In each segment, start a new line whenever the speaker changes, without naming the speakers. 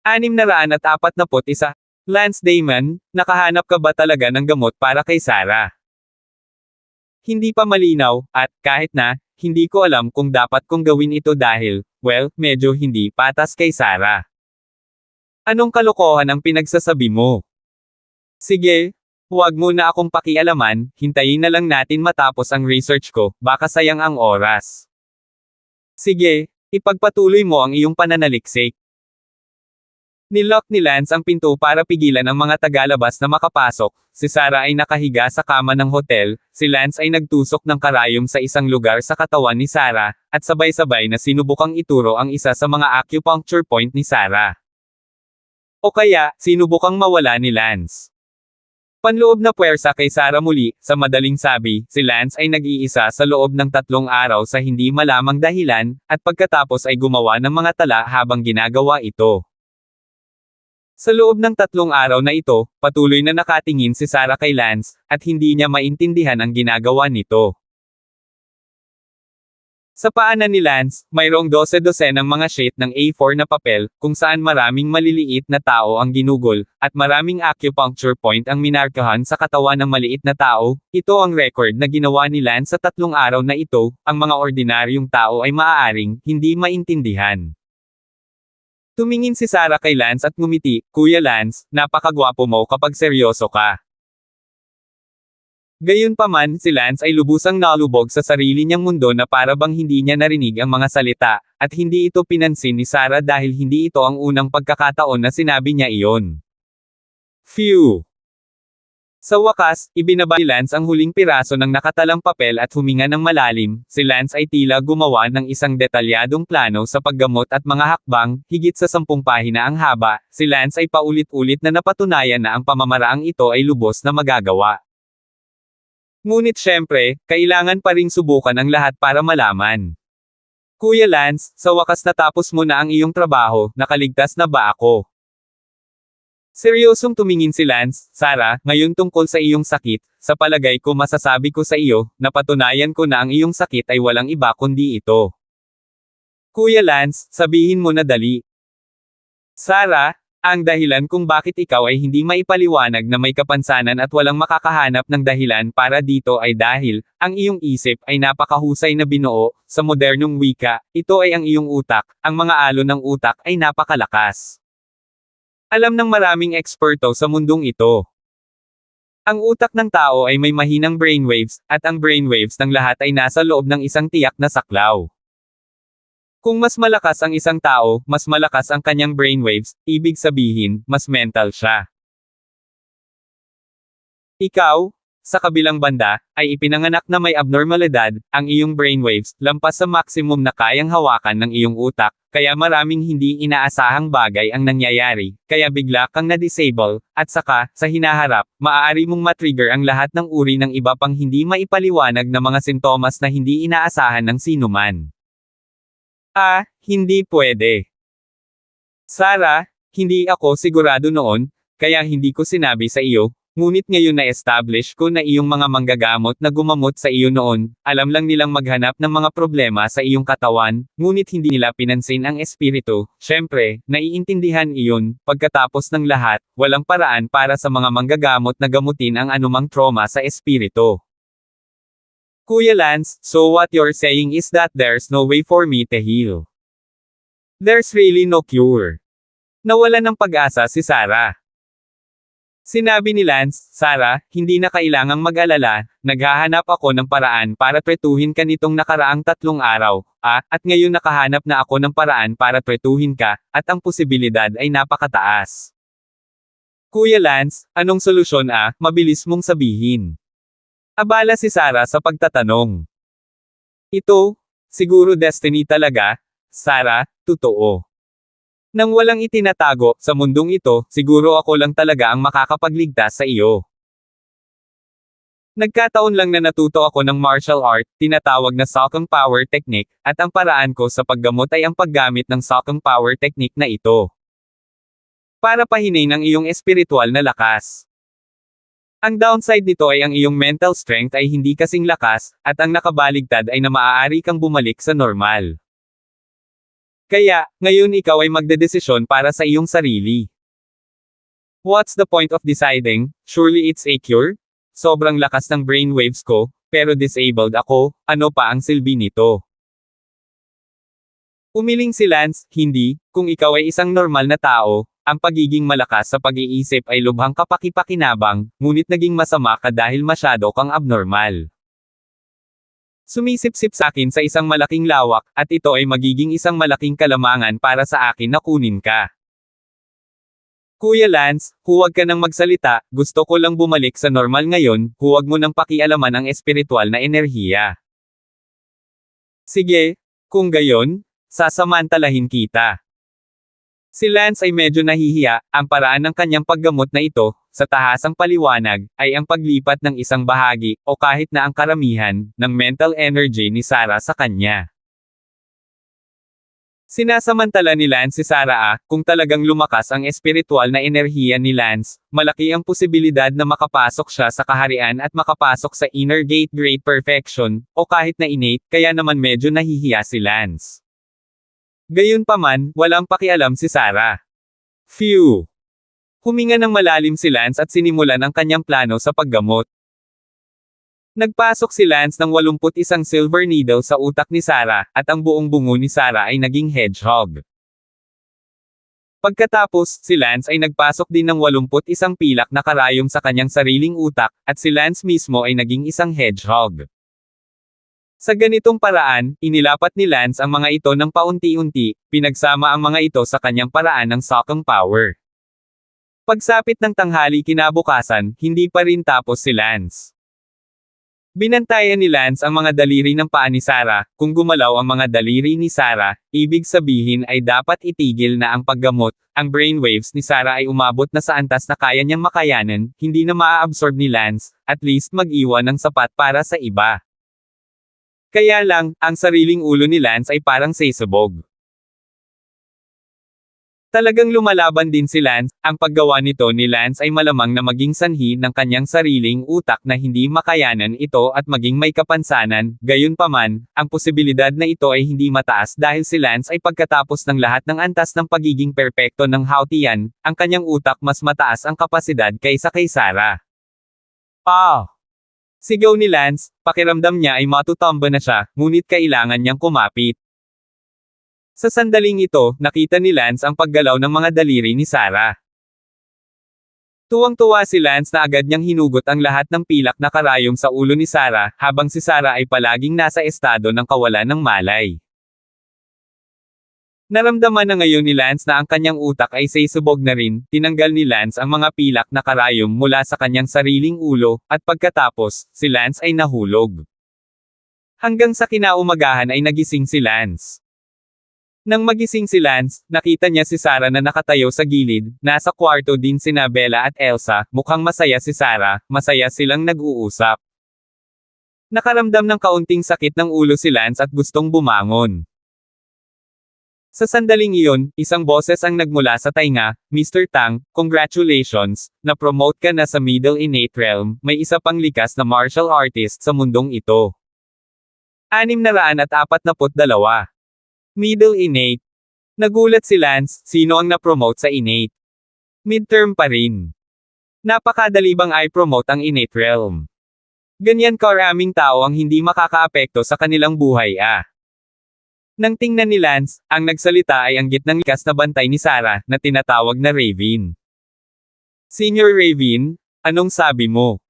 641. Lance Damon, nakahanap ka ba talaga ng gamot para kay Sarah? Hindi pa malinaw, at kahit na, hindi ko alam kung dapat kong gawin ito dahil, well, medyo hindi patas kay Sarah. Anong kalokohan ang pinagsasabi mo? Sige, huwag mo na akong pakialaman, hintayin na lang natin matapos ang research ko, baka sayang ang oras. Sige, ipagpatuloy mo ang iyong pananaliksik. Nilock ni Lance ang pinto para pigilan ang mga tagalabas na makapasok. Si Sarah ay nakahiga sa kama ng hotel, si Lance ay nagtusok ng karayom sa isang lugar sa katawan ni Sarah, at sabay-sabay na sinubukang ituro ang isa sa mga acupuncture point ni Sarah. O kaya, sinubukang mawala ni Lance. Panloob na puwersa kay Sarah muli, sa madaling sabi, si Lance ay nag-iisa sa loob ng 3 araw sa hindi malamang dahilan, at pagkatapos ay gumawa ng mga tala habang ginagawa ito. Sa loob ng 3 araw na ito, patuloy na nakatingin si Sarah kay Lance, at hindi niya maintindihan ang ginagawa nito. Sa paanan ni Lance, mayroong 12-dosenang mga sheet ng A4 na papel, kung saan maraming maliliit na tao ang ginugol, at maraming acupuncture point ang minarkahan sa katawan ng maliit na tao. Ito ang record na ginawa ni Lance sa 3 araw na ito, ang mga ordinaryong tao ay maaaring hindi maintindihan. Tumingin si Sarah kay Lance at ngumiti, "Kuya Lance, napakagwapo mo kapag seryoso ka." Gayunpaman, si Lance ay lubusang nalubog sa sarili niyang mundo na para bang hindi niya narinig ang mga salita, at hindi ito pinansin ni Sarah dahil hindi ito ang unang pagkakataon na sinabi niya iyon. Phew! Sa wakas, ibinaba ni Lance ang huling piraso ng nakatalang papel at huminga ng malalim. Si Lance ay tila gumawa ng isang detalyadong plano sa paggamot at mga hakbang, higit sa 10 pahina ang haba. Si Lance ay paulit-ulit na napatunayan na ang pamamaraang ito ay lubos na magagawa. Ngunit syempre, kailangan pa ring subukan ang lahat para malaman. Kuya Lance, sa wakas natapos mo na ang iyong trabaho, nakaligtas na ba ako? Seryosong tumingin si Lance, "Sarah, ngayon tungkol sa iyong sakit, sa palagay ko masasabi ko sa iyo, napatunayan ko na ang iyong sakit ay walang iba kundi ito." Kuya Lance, sabihin mo na dali. Sarah, ang dahilan kung bakit ikaw ay hindi maipaliwanag na may kapansanan at walang makakahanap ng dahilan para dito ay dahil, ang iyong isip ay napakahusay na binuo, sa modernong wika, ito ay ang iyong utak, ang mga alon ng utak ay napakalakas. Alam ng maraming eksperto sa mundong ito. Ang utak ng tao ay may mahinang brainwaves, at ang brainwaves ng lahat ay nasa loob ng isang tiyak na saklaw. Kung mas malakas ang isang tao, mas malakas ang kanyang brainwaves, ibig sabihin, mas mental siya. Ikaw, sa kabilang banda, ay ipinanganak na may abnormalidad, ang iyong brainwaves, lampas sa maximum na kayang hawakan ng iyong utak, kaya maraming hindi inaasahang bagay ang nangyayari, kaya bigla kang na-disable, at saka, sa hinaharap, maaari mong matrigger ang lahat ng uri ng iba pang hindi maipaliwanag na mga sintomas na hindi inaasahan ng sinuman. Hindi pwede. Sarah, hindi ako sigurado noon, kaya hindi ko sinabi sa iyo. Ngunit ngayon na-establish ko na iyong mga manggagamot na gumamot sa iyo noon, alam lang nilang maghanap ng mga problema sa iyong katawan, ngunit hindi nila pinansin ang espiritu. Syempre, naiintindihan iyon, pagkatapos ng lahat, walang paraan para sa mga manggagamot na gamutin ang anumang trauma sa espiritu. Kuya Lance, so what you're saying is that there's no way for me to heal. There's really no cure. Nawalan ng pag-asa si Sarah. Sinabi ni Lance, "Sarah, hindi na kailangang mag-alala, naghahanap ako ng paraan para tretuhin ka nitong nakaraang 3 araw, at ngayon nakahanap na ako ng paraan para tretuhin ka, at ang posibilidad ay napakataas." Kuya Lance, anong solusyon mabilis mong sabihin. Abala si Sarah sa pagtatanong. Ito, siguro destiny talaga, Sarah, totoo. Nang walang itinatago, sa mundong ito, siguro ako lang talaga ang makakapagligtas sa iyo. Nagkataon lang na natuto ako ng martial art, tinatawag na Salcung Power Technique, at ang paraan ko sa paggamot ay ang paggamit ng Salcung Power Technique na ito. Para pahinain ang iyong espiritual na lakas. Ang downside nito ay ang iyong mental strength ay hindi kasing lakas, at ang nakabaligtad ay na maaari kang bumalik sa normal. Kaya, ngayon ikaw ay magdedesisyon para sa iyong sarili. What's the point of deciding? Surely it's a cure? Sobrang lakas ng brainwaves ko, pero disabled ako, ano pa ang silbi nito? Umiling si Lance, hindi, kung ikaw ay isang normal na tao, ang pagiging malakas sa pag-iisip ay lubhang kapaki-pakinabang, ngunit naging masama ka dahil masyado kang abnormal. Sumisip-sip sa akin sa isang malaking lawak, at ito ay magiging isang malaking kalamangan para sa akin na kunin ka. Kuya Lance, huwag ka nang magsalita, gusto ko lang bumalik sa normal ngayon, huwag mo nang pakialaman ang espiritual na enerhiya. Sige, kung gayon, sasamantalahin kita. Si Lance ay medyo nahihiya, ang paraan ng kanyang paggamot na ito, sa tahasang paliwanag, ay ang paglipat ng isang bahagi, o kahit na ang karamihan, ng mental energy ni Sarah sa kanya. Sinasamantala ni Lance si Sarah kung talagang lumakas ang espiritual na enerhiya ni Lance, malaki ang posibilidad na makapasok siya sa kaharian at makapasok sa inner gate great perfection, o kahit na innate, kaya naman medyo nahihiya si Lance. Gayunpaman, walang pakialam si Sarah. Phew! Huminga ng malalim si Lance at sinimulan ang kanyang plano sa paggamot. Nagpasok si Lance ng 81 silver needle sa utak ni Sarah, at ang buong bungo ni Sarah ay naging hedgehog. Pagkatapos, si Lance ay nagpasok din ng 81 pilak na karayom sa kanyang sariling utak, at si Lance mismo ay naging isang hedgehog. Sa ganitong paraan, inilapat ni Lance ang mga ito ng paunti-unti, pinagsama ang mga ito sa kanyang paraan ng Sokong Power. Pagsapit ng tanghali kinabukasan, hindi pa rin tapos si Lance. Binantayan ni Lance ang mga daliri ng paa ni Sarah, kung gumalaw ang mga daliri ni Sarah, ibig sabihin ay dapat itigil na ang paggamot, ang brainwaves ni Sarah ay umabot na sa antas na kaya niyang makayanan, hindi na maa-absorb ni Lance, at least mag-iwan ng sapat para sa iba. Kaya lang, ang sariling ulo ni Lance ay parang sesabog. Talagang lumalaban din si Lance, ang paggawa nito ni Lance ay malamang na maging sanhi ng kanyang sariling utak na hindi makayanan ito at maging may kapansanan, gayunpaman, ang posibilidad na ito ay hindi mataas dahil si Lance ay pagkatapos ng lahat ng antas ng pagiging perpekto ng Hautian, ang kanyang utak mas mataas ang kapasidad kaysa kay Sarah. Sigaw ni Lance, pakiramdam niya ay matutumba na siya, ngunit kailangan niyang kumapit. Sa sandaling ito, nakita ni Lance ang paggalaw ng mga daliri ni Sarah. Tuwang-tuwa si Lance na agad niyang hinugot ang lahat ng pilak na karayom sa ulo ni Sarah, habang si Sarah ay palaging nasa estado ng kawalan ng malay. Naramdaman na ngayon ni Lance na ang kanyang utak ay sesabog na rin, tinanggal ni Lance ang mga pilak na karayom mula sa kanyang sariling ulo, at pagkatapos, si Lance ay nahulog. Hanggang sa kinaumagahan ay nagising si Lance. Nang magising si Lance, nakita niya si Sarah na nakatayo sa gilid, nasa kwarto din sina Bella at Elsa, mukhang masaya si Sarah, masaya silang nag-uusap. Nakaramdam ng kaunting sakit ng ulo si Lance at gustong bumangon. Sa sandaling iyon, isang boses ang nagmula sa tainga, Mr. Tang, congratulations, na-promote ka na sa Middle Innate Realm, may isa pang likas na martial artist sa mundong ito. 642. Middle Innate. Nagulat si Lance, sino ang na-promote sa Innate? Midterm pa rin. Napakadali bang i-promote ang Innate Realm? Ganyan karaming tao ang hindi makakaapekto sa kanilang buhay Nang tingnan ni Lance, ang nagsalita ay ang gitnang likas na bantay ni Sarah, na tinatawag na Raven. Senior Raven, anong sabi mo?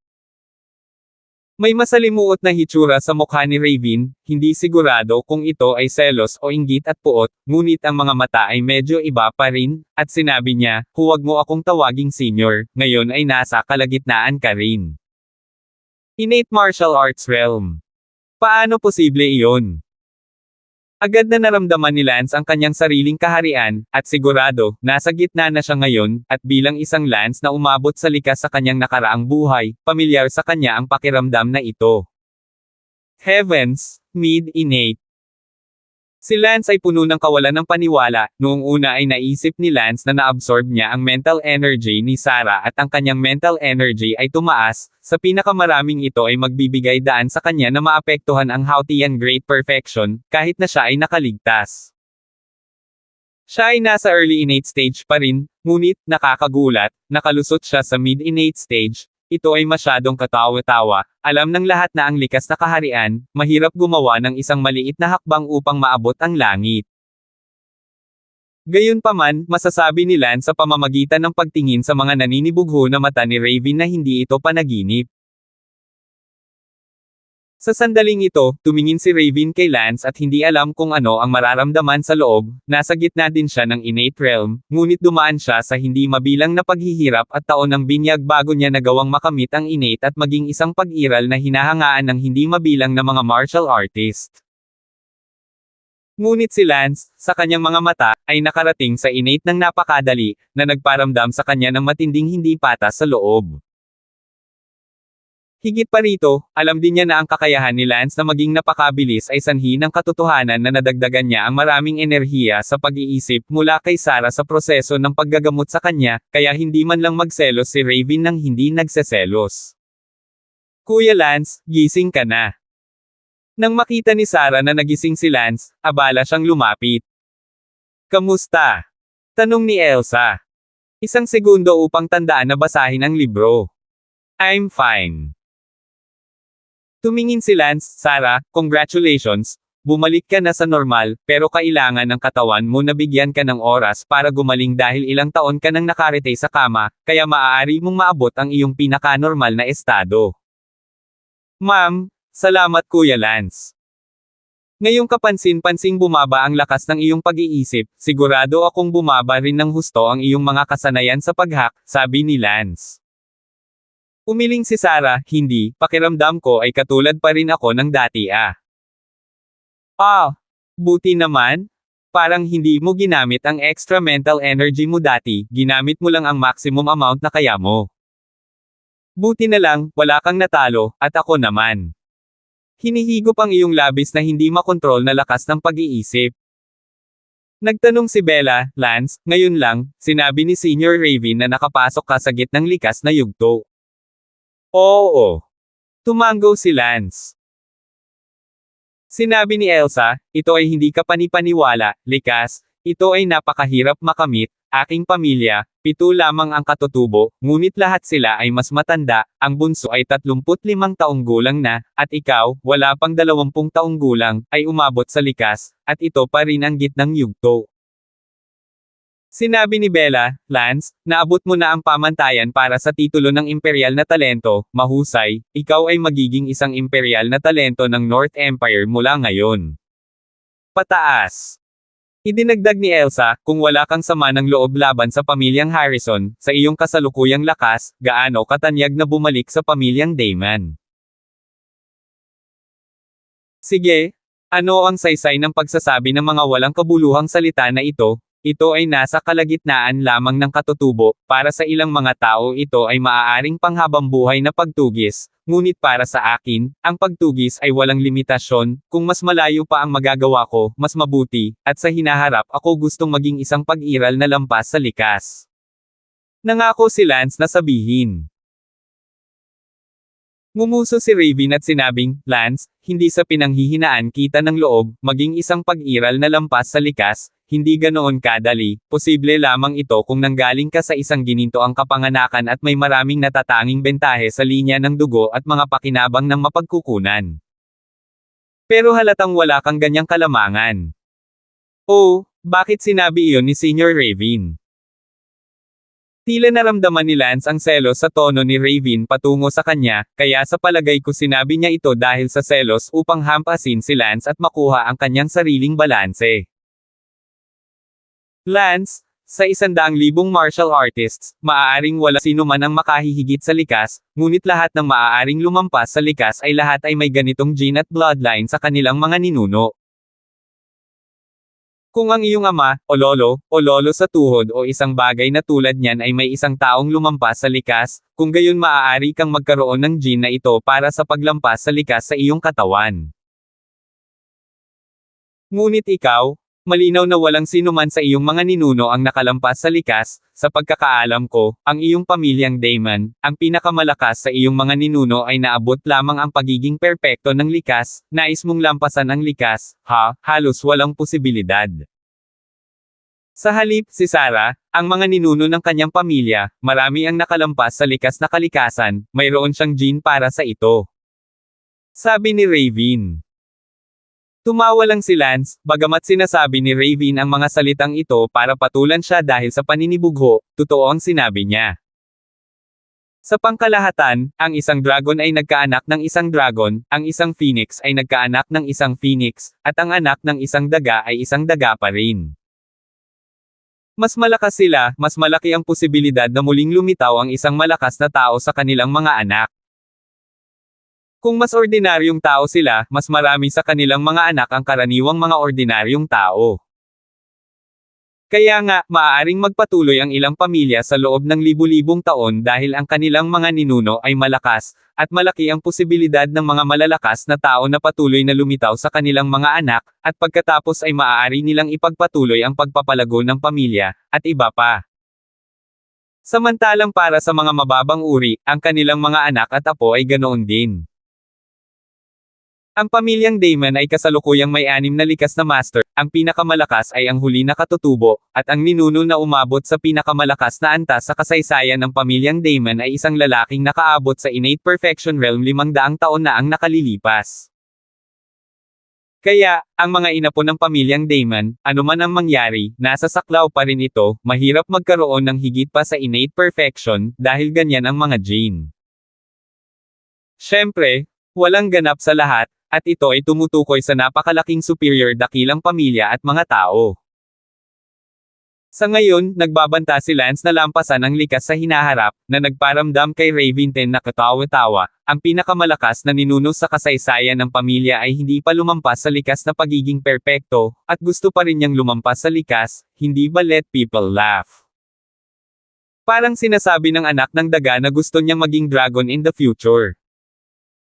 May masalimuot na hitsura sa mukha ni Raven, hindi sigurado kung ito ay selos o inggit at puot, ngunit ang mga mata ay medyo iba pa rin, at sinabi niya, huwag mo akong tawaging senior, ngayon ay nasa kalagitnaan ka rin. Innate Martial Arts Realm. Paano posible iyon? Agad na naramdaman ni Lance ang kanyang sariling kaharian, at sigurado, nasa gitna na siya ngayon, at bilang isang Lance na umabot sa likas sa kanyang nakaraang buhay, pamilyar sa kanya ang pakiramdam na ito. Heavens, Mid-Innate. Si Lance ay puno ng kawalan ng paniwala, noong una ay naisip ni Lance na naabsorb niya ang mental energy ni Sarah at ang kanyang mental energy ay tumaas, sa pinakamaraming ito ay magbibigay daan sa kanya na maapektuhan ang Hautian Great Perfection, kahit na siya ay nakaligtas. Siya ay nasa early innate stage pa rin, ngunit, nakakagulat, nakalusot siya sa mid-innate stage. Ito ay masyadong katawa-tawa, alam ng lahat na ang likas na kaharian, mahirap gumawa ng isang maliit na hakbang upang maabot ang langit. Gayunpaman, masasabi ni Lance sa pamamagitan ng pagtingin sa mga naninibugho na mata ni Raven na hindi ito panaginip. Sa sandaling ito, tumingin si Raven kay Lance at hindi alam kung ano ang mararamdaman sa loob, nasa gitna din siya ng innate realm, ngunit dumaan siya sa hindi mabilang na paghihirap at taon ng binyag bago niya nagawang makamit ang innate at maging isang pag-iral na hinahangaan ng hindi mabilang na mga martial artist. Ngunit si Lance, sa kanyang mga mata, ay nakarating sa innate ng napakadali, na nagparamdam sa kanya ng matinding hindi patas sa loob. Higit pa rito, alam din niya na ang kakayahan ni Lance na maging napakabilis ay sanhi ng katotohanan na nadagdagan niya ang maraming enerhiya sa pag-iisip mula kay Sarah sa proseso ng paggagamot sa kanya, kaya hindi man lang magselos si Raven nang hindi nagseselos. Kuya Lance, gising ka na. Nang makita ni Sarah na nagising si Lance, abala siyang lumapit. Kamusta? Tanong ni Elsa. Isang segundo upang tandaan na basahin ang libro. I'm fine. Tumingin si Lance. Sarah, congratulations, bumalik ka na sa normal, pero kailangan ng katawan mo na bigyan ka ng oras para gumaling dahil ilang taon ka nang nakarete sa kama, kaya maaari mong maabot ang iyong pinaka-normal na estado. Ma'am, salamat Kuya Lance. Ngayong kapansin-pansing bumaba ang lakas ng iyong pag-iisip, sigurado akong bumaba rin ng husto ang iyong mga kasanayan sa paghak, sabi ni Lance. Umiling si Sarah, hindi, pakiramdam ko ay katulad pa rin ako ng dati buti naman. Parang hindi mo ginamit ang extra mental energy mo dati, ginamit mo lang ang maximum amount na kaya mo. Buti na lang, wala kang natalo, at ako naman. Hinihigop ang iyong labis na hindi makontrol na lakas ng pag-iisip. Nagtanong si Bella. Lance, ngayon lang, sinabi ni Senior Raven na nakapasok ka sa gitnang likas na yugto. Oo. Tumango si Lance. Sinabi ni Elsa, ito ay hindi ka panipaniwala, likas, ito ay napakahirap makamit, aking pamilya, 7 lamang ang katutubo, ngunit lahat sila ay mas matanda, ang bunso ay 35 taong gulang na, at ikaw, wala pang 20 taong gulang, ay umabot sa likas, at ito pa rin ang gitnang yugto. Sinabi ni Bella, Lance, naabot mo na ang pamantayan para sa titulo ng imperial na talento, mahusay, ikaw ay magiging isang imperial na talento ng North Empire mula ngayon. Pataas. Idinagdag ni Elsa, kung wala kang sama ng loob laban sa pamilyang Harrison, sa iyong kasalukuyang lakas, gaano katanyag na bumalik sa pamilyang Damon. Sige, ano ang saysay ng pagsasabi ng mga walang kabuluhang salita na ito? Ito ay nasa kalagitnaan lamang ng katutubo, para sa ilang mga tao ito ay maaaring panghabambuhay na pagtugis, ngunit para sa akin, ang pagtugis ay walang limitasyon, kung mas malayo pa ang magagawa ko, mas mabuti, at sa hinaharap ako gustong maging isang pag-iral na lampas sa likas. Nangako si Lance na sabihin. Ngumuso si Raven at sinabing, Lance, hindi sa pinanghihinaan kita ng loob, maging isang pag-iral na lampas sa likas, hindi ganoon kadali, posible lamang ito kung nanggaling ka sa isang ginintoang kapanganakan at may maraming natatanging bentahe sa linya ng dugo at mga pakinabang ng mapagkukunan. Pero halatang wala kang ganyang kalamangan. Oh, bakit sinabi iyon ni Senior Raven? Tila naramdaman ni Lance ang selos sa tono ni Raven patungo sa kanya, kaya sa palagay ko sinabi niya ito dahil sa selos upang hampasin si Lance at makuha ang kanyang sariling balanse. Lance, sa 100,000 martial artists, maaaring wala sino man ang makahihigit sa likas, ngunit lahat ng maaaring lumampas sa likas ay lahat ay may ganitong gene at bloodline sa kanilang mga ninuno. Kung ang iyong ama, o lolo sa tuhod o isang bagay na tulad niyan ay may isang taong lumampas sa likas, kung gayon maaari kang magkaroon ng gene na ito para sa paglampas sa likas sa iyong katawan. Ngunit ikaw, malinaw na walang sinuman sa iyong mga ninuno ang nakalampas sa likas, sa pagkakaalam ko, ang iyong pamilyang Damon, ang pinakamalakas sa iyong mga ninuno ay naabot lamang ang pagiging perpekto ng likas, nais mong lampasan ang likas, halos walang posibilidad. Sa halip, si Sarah, ang mga ninuno ng kanyang pamilya, marami ang nakalampas sa likas na kalikasan, mayroon siyang gene para sa ito. Sabi ni Raven. Tumawa lang si Lance, bagamat sinasabi ni Raven ang mga salitang ito para patulan siya dahil sa paninibugho, totoo ang sinabi niya. Sa pangkalahatan, ang isang dragon ay nagkaanak ng isang dragon, ang isang phoenix ay nagkaanak ng isang phoenix, at ang anak ng isang daga ay isang daga pa rin. Mas malakas sila, mas malaki ang posibilidad na muling lumitaw ang isang malakas na tao sa kanilang mga anak. Kung mas ordinaryong tao sila, mas marami sa kanilang mga anak ang karaniwang mga ordinaryong tao. Kaya nga, maaaring magpatuloy ang ilang pamilya sa loob ng libu-libong taon dahil ang kanilang mga ninuno ay malakas, at malaki ang posibilidad ng mga malalakas na tao na patuloy na lumitaw sa kanilang mga anak, at pagkatapos ay maaari nilang ipagpatuloy ang pagpapalago ng pamilya, at iba pa. Samantalang para sa mga mababang uri, ang kanilang mga anak at apo ay ganoon din. Ang pamilyang Damon ay kasalukuyang may 6 na likas na master, ang pinakamalakas ay ang huli na katutubo, at ang ninuno na umabot sa pinakamalakas na antas sa kasaysayan ng pamilyang Damon ay isang lalaking nakaabot sa innate perfection realm 500 taon na ang nakalilipas. Kaya, ang mga inapo ng pamilyang Damon, anuman ang mangyari, nasa saklaw pa rin ito, mahirap magkaroon ng higit pa sa innate perfection, dahil ganyan ang mga gene. Siyempre, walang ganap sa lahat, at ito ay tumutukoy sa napakalaking superior dakilang pamilya at mga tao. Sa ngayon, nagbabanta si Lance na lampasan ang likas sa hinaharap, na nagparamdam kay Raven na katawa-tawa, ang pinakamalakas na ninuno sa kasaysayan ng pamilya ay hindi pa lumampas sa likas na pagiging perpekto, at gusto pa rin niyang lumampas sa likas, hindi ba let people laugh? Parang sinasabi ng anak ng daga na gusto niyang maging dragon in the future.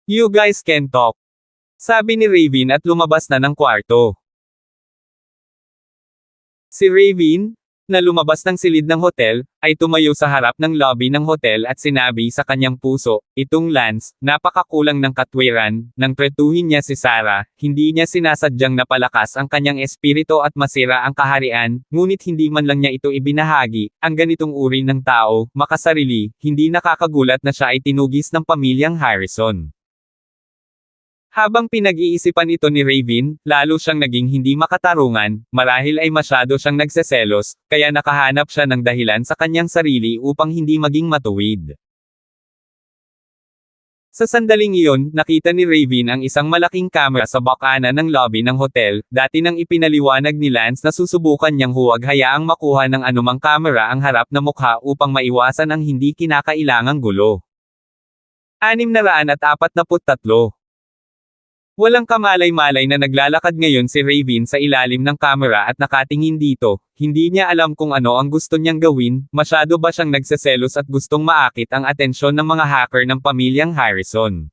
You guys can talk. Sabi ni Raven at lumabas na ng kwarto. Si Raven, na lumabas ng silid ng hotel, ay tumayo sa harap ng lobby ng hotel at sinabi sa kanyang puso, itong Lance, napakakulang ng katwiran, nang tretuhin niya si Sarah, hindi niya sinasadyang napalakas ang kanyang espiritu at masira ang kaharian, ngunit hindi man lang niya ito ibinahagi, ang ganitong uri ng tao, makasarili, hindi nakakagulat na siya ay tinugis ng pamilyang Harrison. Habang pinag-iisipan ito ni Raven, lalo siyang naging hindi makatarungan, marahil ay masyado siyang nagseselos, kaya nakahanap siya ng dahilan sa kanyang sarili upang hindi maging matuwid. Sa sandaling iyon, nakita ni Raven ang isang malaking kamera sa bakanan ng lobby ng hotel, dati nang ipinaliwanag ni Lance na susubukan niyang huwag hayaang makuha ng anumang kamera ang harap na mukha upang maiwasan ang hindi kinakailangang gulo. 643. Walang kamalay-malay na naglalakad ngayon si Raven sa ilalim ng kamera at nakatingin dito, hindi niya alam kung ano ang gusto niyang gawin, masyado ba siyang nagseselos at gustong maakit ang atensyon ng mga hacker ng pamilyang Harrison.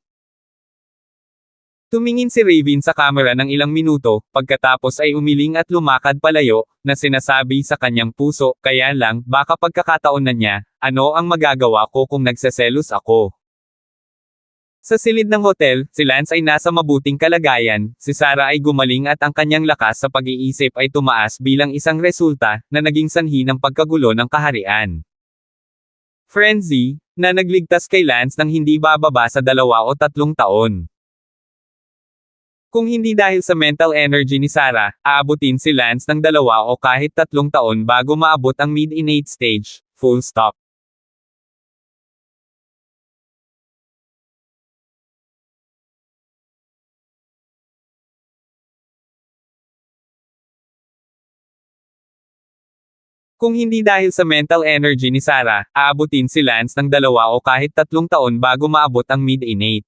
Tumingin si Raven sa kamera ng ilang minuto, pagkatapos ay umiling at lumakad palayo, na sinasabi sa kanyang puso, kaya lang, baka pagkakataon na niya, ano ang magagawa ko kung nagseselos ako? Sa silid ng hotel, si Lance ay nasa mabuting kalagayan, si Sarah ay gumaling at ang kanyang lakas sa pag-iisip ay tumaas bilang isang resulta, na naging sanhi ng pagkagulo ng kaharian. Frenzy, na nagligtas kay Lance ng hindi bababa sa 2 o 3 taon. Kung hindi dahil sa mental energy ni Sarah, aabutin si Lance ng 2 o kahit 3 taon bago maabot ang mid-innate stage, full stop. Kung hindi dahil sa mental energy ni Sarah, aabutin si Lance ng 2 o kahit 3 taon bago maabot ang mid-innate.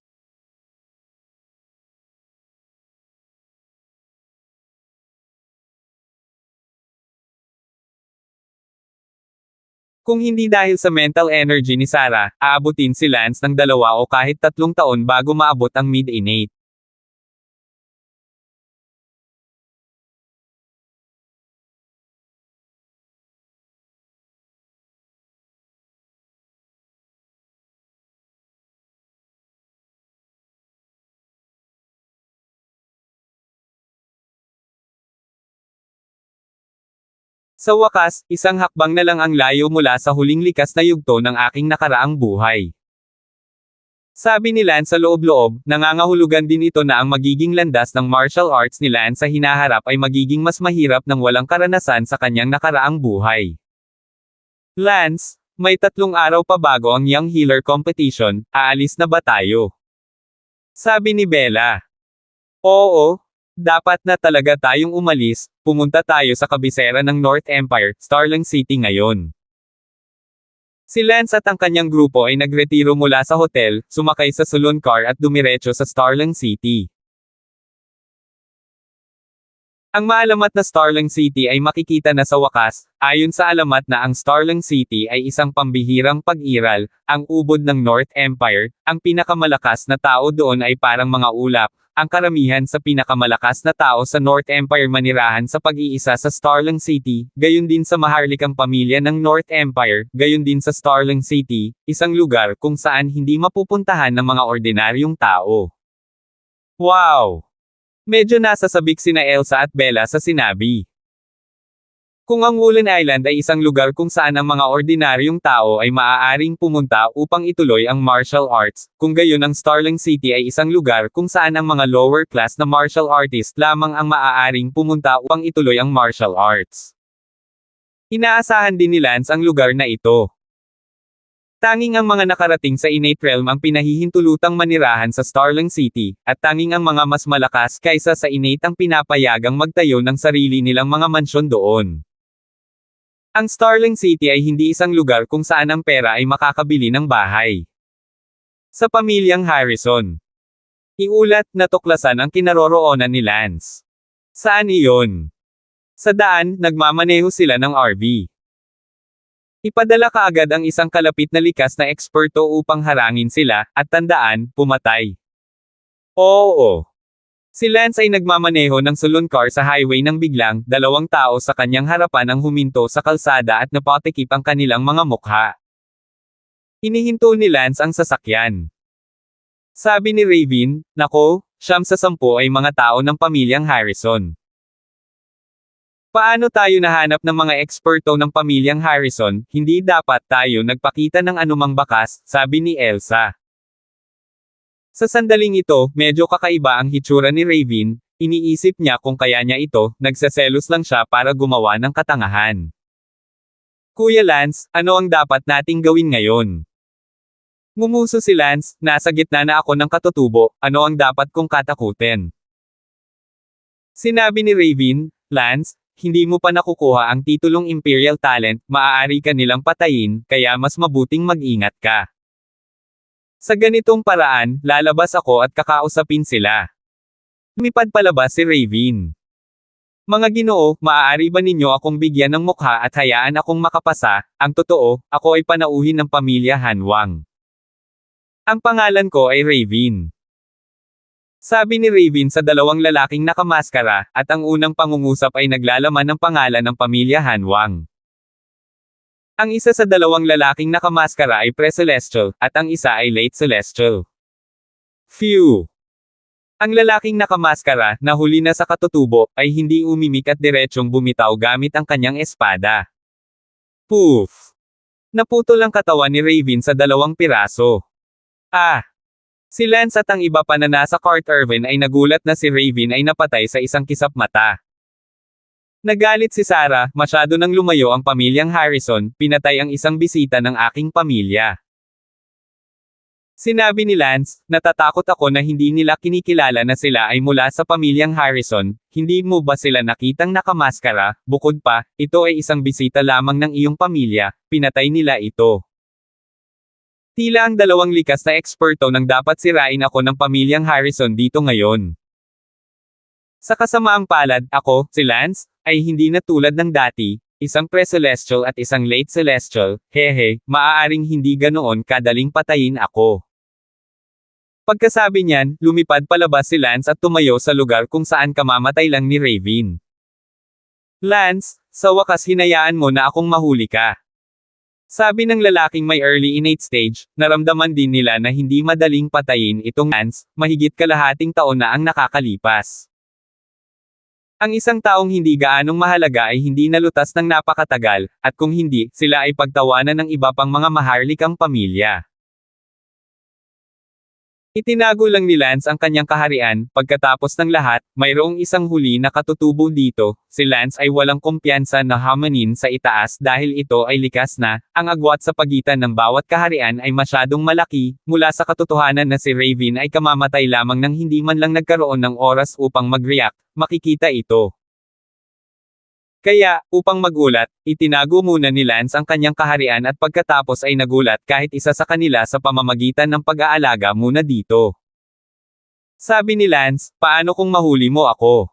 Kung hindi dahil sa mental energy ni Sarah, aabutin si Lance ng 2 o kahit 3 taon bago maabot ang mid-innate. Sa wakas, isang hakbang na lang ang layo mula sa huling likas na yugto ng aking nakaraang buhay. Sabi ni Lance sa loob-loob, nangangahulugan din ito na ang magiging landas ng martial arts ni Lance sa hinaharap ay magiging mas mahirap nang walang karanasan sa kanyang nakaraang buhay. Lance, may 3 araw pa bago ang Young Healer Competition, aalis na ba tayo? Sabi ni Bella. Oo, dapat na talaga tayong umalis, pumunta tayo sa kabisera ng North Empire, Starling City ngayon. Si Lance at ang kanyang grupo ay nagretiro mula sa hotel, sumakay sa saloon car at dumiretso sa Starling City. Ang maalamat na Starling City ay makikita na sa wakas, ayon sa alamat na ang Starling City ay isang pambihirang pag-iral, ang ubod ng North Empire, ang pinakamalakas na tao doon ay parang mga ulap, ang karamihan sa pinakamalakas na tao sa North Empire manirahan sa pag-iisa sa Starling City, gayon din sa maharlikang pamilya ng North Empire, gayon din sa Starling City, isang lugar kung saan hindi mapupuntahan ng mga ordinaryong tao. Wow! Medyo nasasabik sina Elsa at Bella sa sinabi. Kung ang Woolen Island ay isang lugar kung saan ang mga ordinaryong tao ay maaaring pumunta upang ituloy ang martial arts, kung gayon ang Starling City ay isang lugar kung saan ang mga lower class na martial artist lamang ang maaaring pumunta upang ituloy ang martial arts. Inaasahan din ni Lance ang lugar na ito. Tanging ang mga nakarating sa Innate Realm ang pinahihintulutang manirahan sa Starling City, at tanging ang mga mas malakas kaysa sa Innate ang pinapayagang magtayo ng sarili nilang mga mansyon doon. Ang Starling City ay hindi isang lugar kung saan ang pera ay makakabili ng bahay. Sa pamilyang Harrison. Iulat na tuklasan ang kinaroroonan ni Lance. Saan iyon? Sa daan, nagmamaneho sila ng RV. Ipadala kaagad ang isang kalapit na likas na eksperto upang harangin sila, at tandaan, pumatay. Oo. Si Lance ay nagmamaneho ng saloon car sa highway nang biglang, 2 tao sa kanyang harapan ang huminto sa kalsada at napatikip ang kanilang mga mukha. Hinihinto ni Lance ang sasakyan. Sabi ni Raven, nako, 9 sa 10 ay mga tao ng pamilyang Harrison. Paano tayo nahanap ng mga eksperto ng pamilyang Harrison, hindi dapat tayo nagpakita ng anumang bakas, sabi ni Elsa. Sa sandaling ito, medyo kakaiba ang hitsura ni Raven, iniisip niya kung kaya niya ito, nagseselos lang siya para gumawa ng katangahan. Kuya Lance, ano ang dapat nating gawin ngayon? Ngumuso si Lance, nasa gitna na ako ng katutubo, ano ang dapat kong katakutin? Sinabi ni Raven, Lance, hindi mo pa nakukuha ang titulong Imperial Talent, maaari ka nilang patayin, kaya mas mabuting mag-ingat ka. Sa ganitong paraan, lalabas ako at kakausapin sila. Lumipad palabas si Raven. Mga Ginoo, maaari ba ninyo akong bigyan ng mukha at hayaan akong makapasa? Ang totoo, ako ay panauhin ng pamilya Hanwang. Ang pangalan ko ay Raven. Sabi ni Raven sa 2 lalaking nakamaskara, at ang unang pangungusap ay naglalaman ng pangalan ng pamilya Hanwang. Ang isa sa 2 lalaking nakamaskara ay Pre-Celestial, at ang isa ay Late Celestial. Phew! Ang lalaking nakamaskara, na huli na sa katutubo, ay hindi umimik at diretsyong bumitaw gamit ang kanyang espada. Poof! Naputol ang katawan ni Raven sa 2 piraso. Ah! Si Lance at ang iba pa na nasa Cart Irvin ay nagulat na si Raven ay napatay sa isang kisap mata. Nagalit si Sarah, masyado nang lumayo ang pamilyang Harrison, pinatay ang isang bisita ng aking pamilya. Sinabi ni Lance, natatakot ako na hindi nila kinikilala na sila ay mula sa pamilyang Harrison, hindi mo ba sila nakitang nakamaskara, bukod pa, ito ay isang bisita lamang ng iyong pamilya, pinatay nila ito. Tila ang 2 likas na eksperto nang dapat sirain ako ng pamilyang Harrison dito ngayon. Sa kasamaang palad, ako, si Lance, ay hindi na tulad ng dati, isang Pre-Celestial at isang Late Celestial, hehe, maaaring hindi ganoon kadaling patayin ako. Pagkasabi niyan, lumipad palabas si Lance at tumayo sa lugar kung saan kamamatay lang ni Raven. Lance, sa wakas hinayaan mo na akong mahuli ka. Sabi ng lalaking may early innate stage, naramdaman din nila na hindi madaling patayin itong Lance, mahigit kalahating taon na ang nakakalipas. Ang isang taong hindi gaanong mahalaga ay hindi nalutas ng napakatagal, at kung hindi, sila ay pagtawanan ng iba pang mga maharlikang pamilya. Itinago lang ni Lance ang kanyang kaharian, pagkatapos ng lahat, mayroong isang huli na katutubo dito, si Lance ay walang kumpiyansa na hamanin sa itaas dahil ito ay likas na, ang agwat sa pagitan ng bawat kaharian ay masyadong malaki, mula sa katotohanan na si Raven ay kamamatay lamang nang hindi man lang nagkaroon ng oras upang mag-react, makikita ito. Kaya, upang magulat, itinago muna ni Lance ang kanyang kaharian at pagkatapos ay nagulat kahit isa sa kanila sa pamamagitan ng pag-aalaga muna dito. Sabi ni Lance, paano kung mahuli mo ako?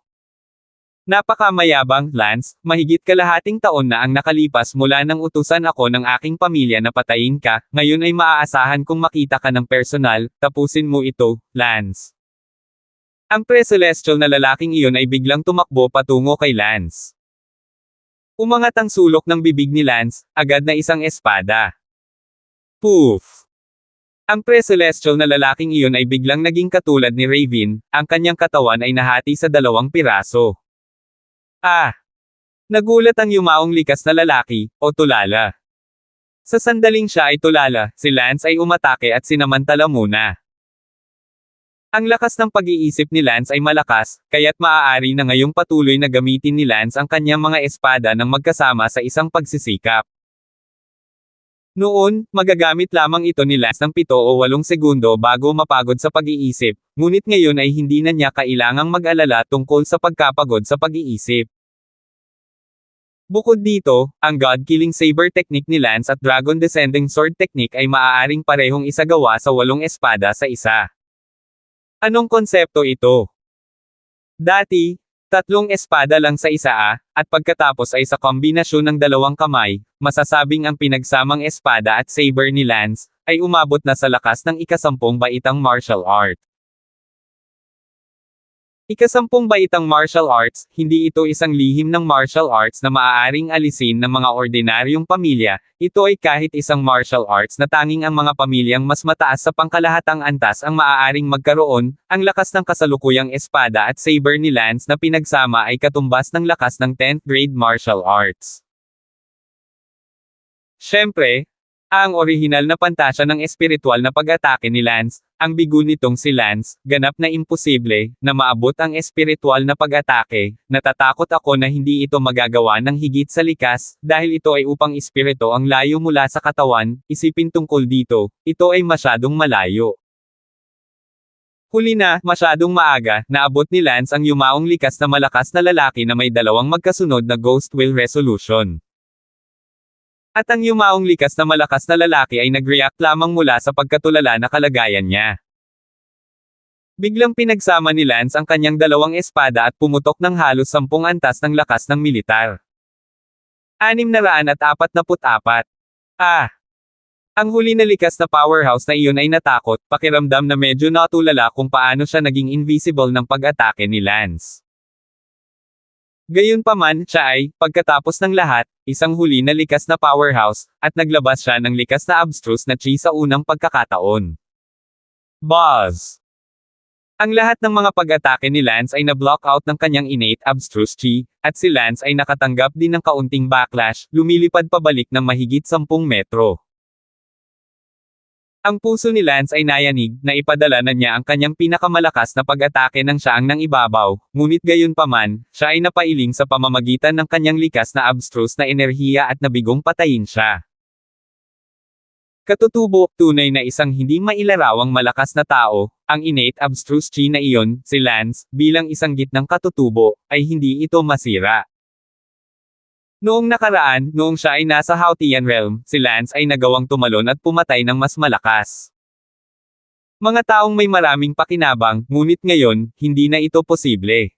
Napakamayabang, Lance, mahigit kalahating taon na ang nakalipas mula nang utusan ako ng aking pamilya na patayin ka, ngayon ay maaasahan kong makita ka ng personal, tapusin mo ito, Lance. Ang pre-celestial na lalaking iyon ay biglang tumakbo patungo kay Lance. Umangat ang sulok ng bibig ni Lance, agad na isang espada. Poof! Ang pre-celestial na lalaking iyon ay biglang naging katulad ni Raven, ang kanyang katawan ay nahati sa 2 piraso. Ah! Nagulat ang yumaong likas na lalaki, o tulala. Sa sandaling siya ay tulala, si Lance ay umatake at sinamantala muna. Ang lakas ng pag-iisip ni Lance ay malakas, kaya't maaari na ngayong patuloy na gamitin ni Lance ang kanyang mga espada ng magkasama sa isang pagsisikap. Noon, magagamit lamang ito ni Lance ng 7 o 8 segundo bago mapagod sa pag-iisip, ngunit ngayon ay hindi na niya kailangang mag-alala tungkol sa pagkapagod sa pag-iisip. Bukod dito, ang God-Killing Saber Technique ni Lance at Dragon Descending Sword Technique ay maaaring parehong isagawa sa 8 espada sa isa. Anong konsepto ito? Dati, 3 espada lang sa isa at pagkatapos ay sa kombinasyon ng 2 kamay, masasabing ang pinagsamang espada at saber ni Lance, ay umabot na sa lakas ng 10 baitang martial art. 10 baitang martial arts, hindi ito isang lihim ng martial arts na maaaring alisin ng mga ordinaryong pamilya, ito ay kahit isang martial arts na tanging ang mga pamilyang mas mataas sa pangkalahatang antas ang maaaring magkaroon, ang lakas ng kasalukuyang espada at saber ni Lance na pinagsama ay katumbas ng lakas ng 10th grade martial arts. Siyempre, ang orihinal na pantasya ng espiritual na pag-atake ni Lance, ang bigo nitong si Lance, ganap na imposible, na maabot ang espiritual na pag-atake, natatakot ako na hindi ito magagawa ng higit sa likas, dahil ito ay upang espiritu ang layo mula sa katawan, isipin tungkol dito, ito ay masyadong malayo. Huli na, masyadong maaga, naabot ni Lance ang yumaong likas na malakas na lalaki na may 2 magkasunod na Ghost Will Resolution. At ang yumaong likas na malakas na lalaki ay nag-react lamang mula sa pagkatulala na kalagayan niya. Biglang pinagsama ni Lance ang kanyang 2 espada at pumutok ng halos 10 antas ng lakas ng militar. 644. Ah! Ang huli na likas na powerhouse na iyon ay natakot, pakiramdam na medyo natulala kung paano siya naging invisible ng pag-atake ni Lance. Gayunpaman, siya ay, pagkatapos ng lahat, isang huli na likas na powerhouse, at naglabas siya ng likas na abstruse na chi sa unang pagkakataon. Buzz! Ang lahat ng mga pag-atake ni Lance ay na-block out ng kanyang innate abstruse chi, at si Lance ay nakatanggap din ng kaunting backlash, lumilipad pabalik ng mahigit 10 metro. Ang puso ni Lance ay nayanig, na ipadala na niya ang kanyang pinakamalakas na pag-atake ng siya ang nang ibabaw, ngunit gayunpaman, siya ay napailing sa pamamagitan ng kanyang likas na abstruse na enerhiya at nabigong patayin siya. Katutubo, tunay na isang hindi mailarawang malakas na tao, ang innate abstruse chi na iyon, si Lance, bilang isang gitnang katutubo, ay hindi ito masira. Noong nakaraan, noong siya ay nasa Hautian Realm, si Lance ay nagawang tumalon at pumatay ng mas malakas. Mga taong may maraming pakinabang, ngunit ngayon, hindi na ito posible.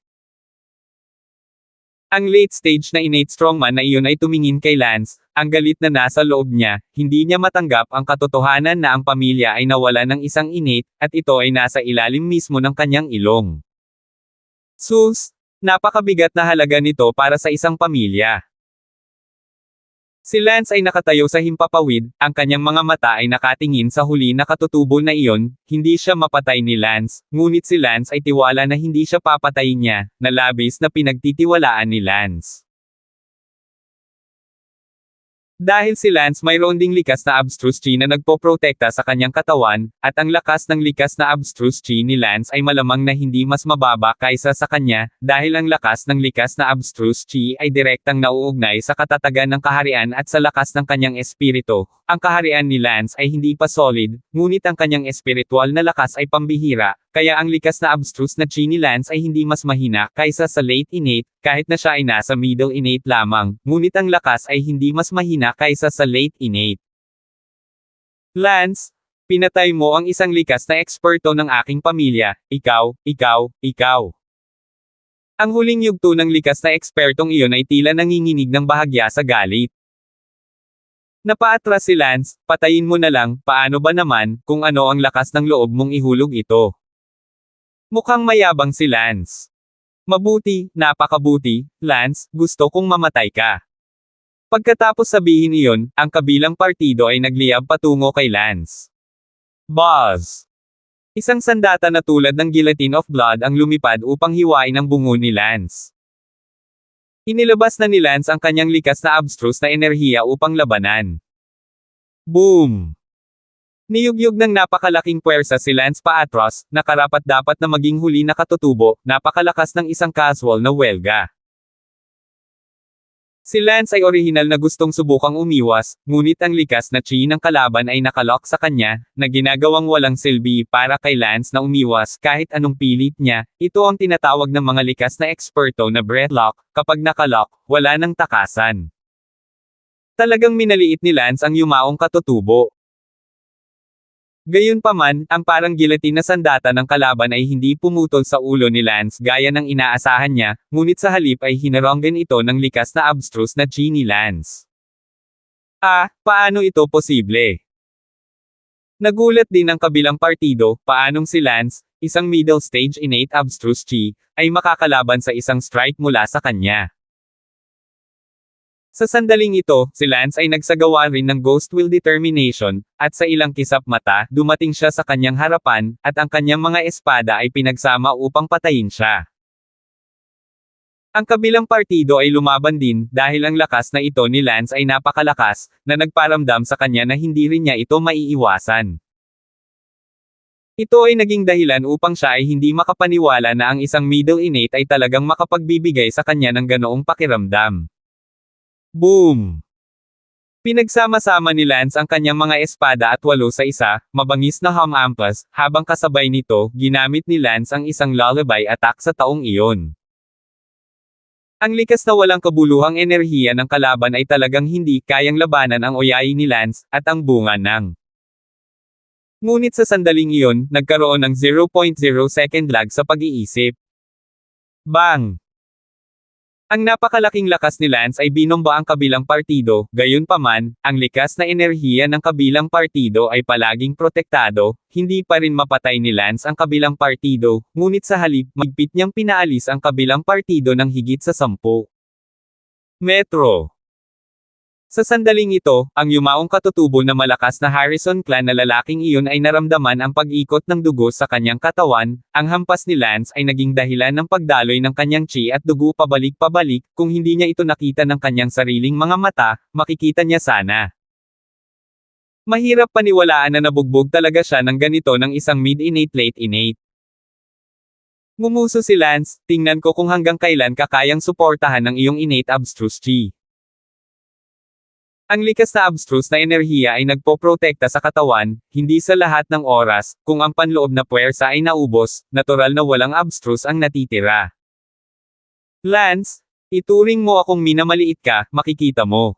Ang late stage na innate strongman na iyon ay tumingin kay Lance, ang galit na nasa loob niya, hindi niya matanggap ang katotohanan na ang pamilya ay nawala ng isang innate, at ito ay nasa ilalim mismo ng kanyang ilong. Sus! Napakabigat na halaga nito para sa isang pamilya. Si Lance ay nakatayo sa himpapawid, ang kanyang mga mata ay nakatingin sa huli na katutubo na iyon, hindi siya mapatay ni Lance, ngunit si Lance ay tiwala na hindi siya papatayin niya, na labis na pinagtitiwalaan ni Lance. Dahil si Lance mayroon ding likas na abstruse chi na nagpoprotekta sa kanyang katawan, at ang lakas ng likas na abstruse chi ni Lance ay malamang na hindi mas mababa kaysa sa kanya, dahil ang lakas ng likas na abstruse chi ay direktang nauugnay sa katatagan ng kaharian at sa lakas ng kanyang espiritu. Ang kaharian ni Lance ay hindi pa solid, ngunit ang kanyang espiritual na lakas ay pambihira, kaya ang likas na abstruse na chi ni Lance ay hindi mas mahina kaysa sa late innate, kahit na siya ay nasa middle innate lamang, ngunit ang lakas ay hindi mas mahina kaysa sa late innate. Lance, pinatay mo ang isang likas na eksperto ng aking pamilya, ikaw. Ang huling yugto ng likas na ekspertong iyon ay tila nanginginig ng bahagya sa galit. Napaatras si Lance, patayin mo na lang, paano ba naman, kung ano ang lakas ng loob mong ihulog ito. Mukhang mayabang si Lance. Mabuti, napakabuti, Lance, gusto kong mamatay ka. Pagkatapos sabihin iyon, ang kabilang partido ay nagliyab patungo kay Lance. Buzz! Isang sandata na tulad ng guillotine of blood ang lumipad upang hiwain ang bungo ni Lance. Inilabas na ni Lance ang kanyang likas na abstruse na enerhiya upang labanan. Boom! Niyugyug ng napakalaking puwersa si Lance Paatros, na karapat-dapat na maging huli na katutubo, napakalakas ng isang casual na welga. Si Lance ay orihinal na gustong subukang umiwas, ngunit ang likas na chi ng kalaban ay nakalock sa kanya, na ginagawang walang silbi para kay Lance na umiwas kahit anong pilit niya. Ito ang tinatawag ng mga likas na eksperto na breathlock, kapag nakalock, wala nang takasan. Talagang minaliit ni Lance ang yumaong katutubo. Gayunpaman, ang parang guillotine na sandata ng kalaban ay hindi pumutol sa ulo ni Lance gaya ng inaasahan niya, ngunit sa halip ay hinaronggan ito ng likas na abstruse na chi ni Lance. Paano ito posible? Nagulat din ang kabilang partido, paanong si Lance, isang middle stage innate abstruse chi, ay makakalaban sa isang strike mula sa kanya. Sa sandaling ito, si Lance ay nagsagawa rin ng ghost will determination, at sa ilang kisap mata, dumating siya sa kanyang harapan, at ang kanyang mga espada ay pinagsama upang patayin siya. Ang kabilang partido ay lumaban din, dahil ang lakas na ito ni Lance ay napakalakas, na nagparamdam sa kanya na hindi rin niya ito maiiwasan. Ito ay naging dahilan upang siya ay hindi makapaniwala na ang isang middle innate ay talagang makapagbibigay sa kanya ng ganoong pakiramdam. Boom! Pinagsama-sama ni Lance ang kanyang mga espada at 8 sa isa, mabangis na hamampas, habang kasabay nito, ginamit ni Lance ang isang lullaby attack sa taong iyon. Ang likas na walang kabuluhang enerhiya ng kalaban ay talagang hindi kayang labanan ang oyayi ni Lance, at ang bunga ng. Ngunit sa sandaling iyon, nagkaroon ng 0.0 second lag sa pag-iisip. Bang! Ang napakalaking lakas ni Lance ay binomba ang kabilang partido, gayunpaman, ang likas na enerhiya ng kabilang partido ay palaging protektado, hindi pa rin mapatay ni Lance ang kabilang partido, ngunit sa halip, magpit niyang pinaalis ang kabilang partido ng higit sa 10 metro. Sa sandaling ito, ang yumaong katutubo na malakas na Harrison clan na lalaking iyon ay naramdaman ang pag-ikot ng dugo sa kanyang katawan, ang hampas ni Lance ay naging dahilan ng pagdaloy ng kanyang chi at dugo pabalik-pabalik, kung hindi niya ito nakita ng kanyang sariling mga mata, makikita niya sana. Mahirap paniwalaan na nabugbog talaga siya ng ganito ng isang mid-innate late innate. Ngumuso si Lance, tingnan ko kung hanggang kailan ka kayang suportahan ng iyong innate abstruse chi. Ang likas na abstruse na enerhiya ay nagpoprotekta sa katawan, hindi sa lahat ng oras, kung ang panloob na puwersa ay naubos, natural na walang abstruse ang natitira. Lance, ituring mo akong minamaliit ka, makikita mo.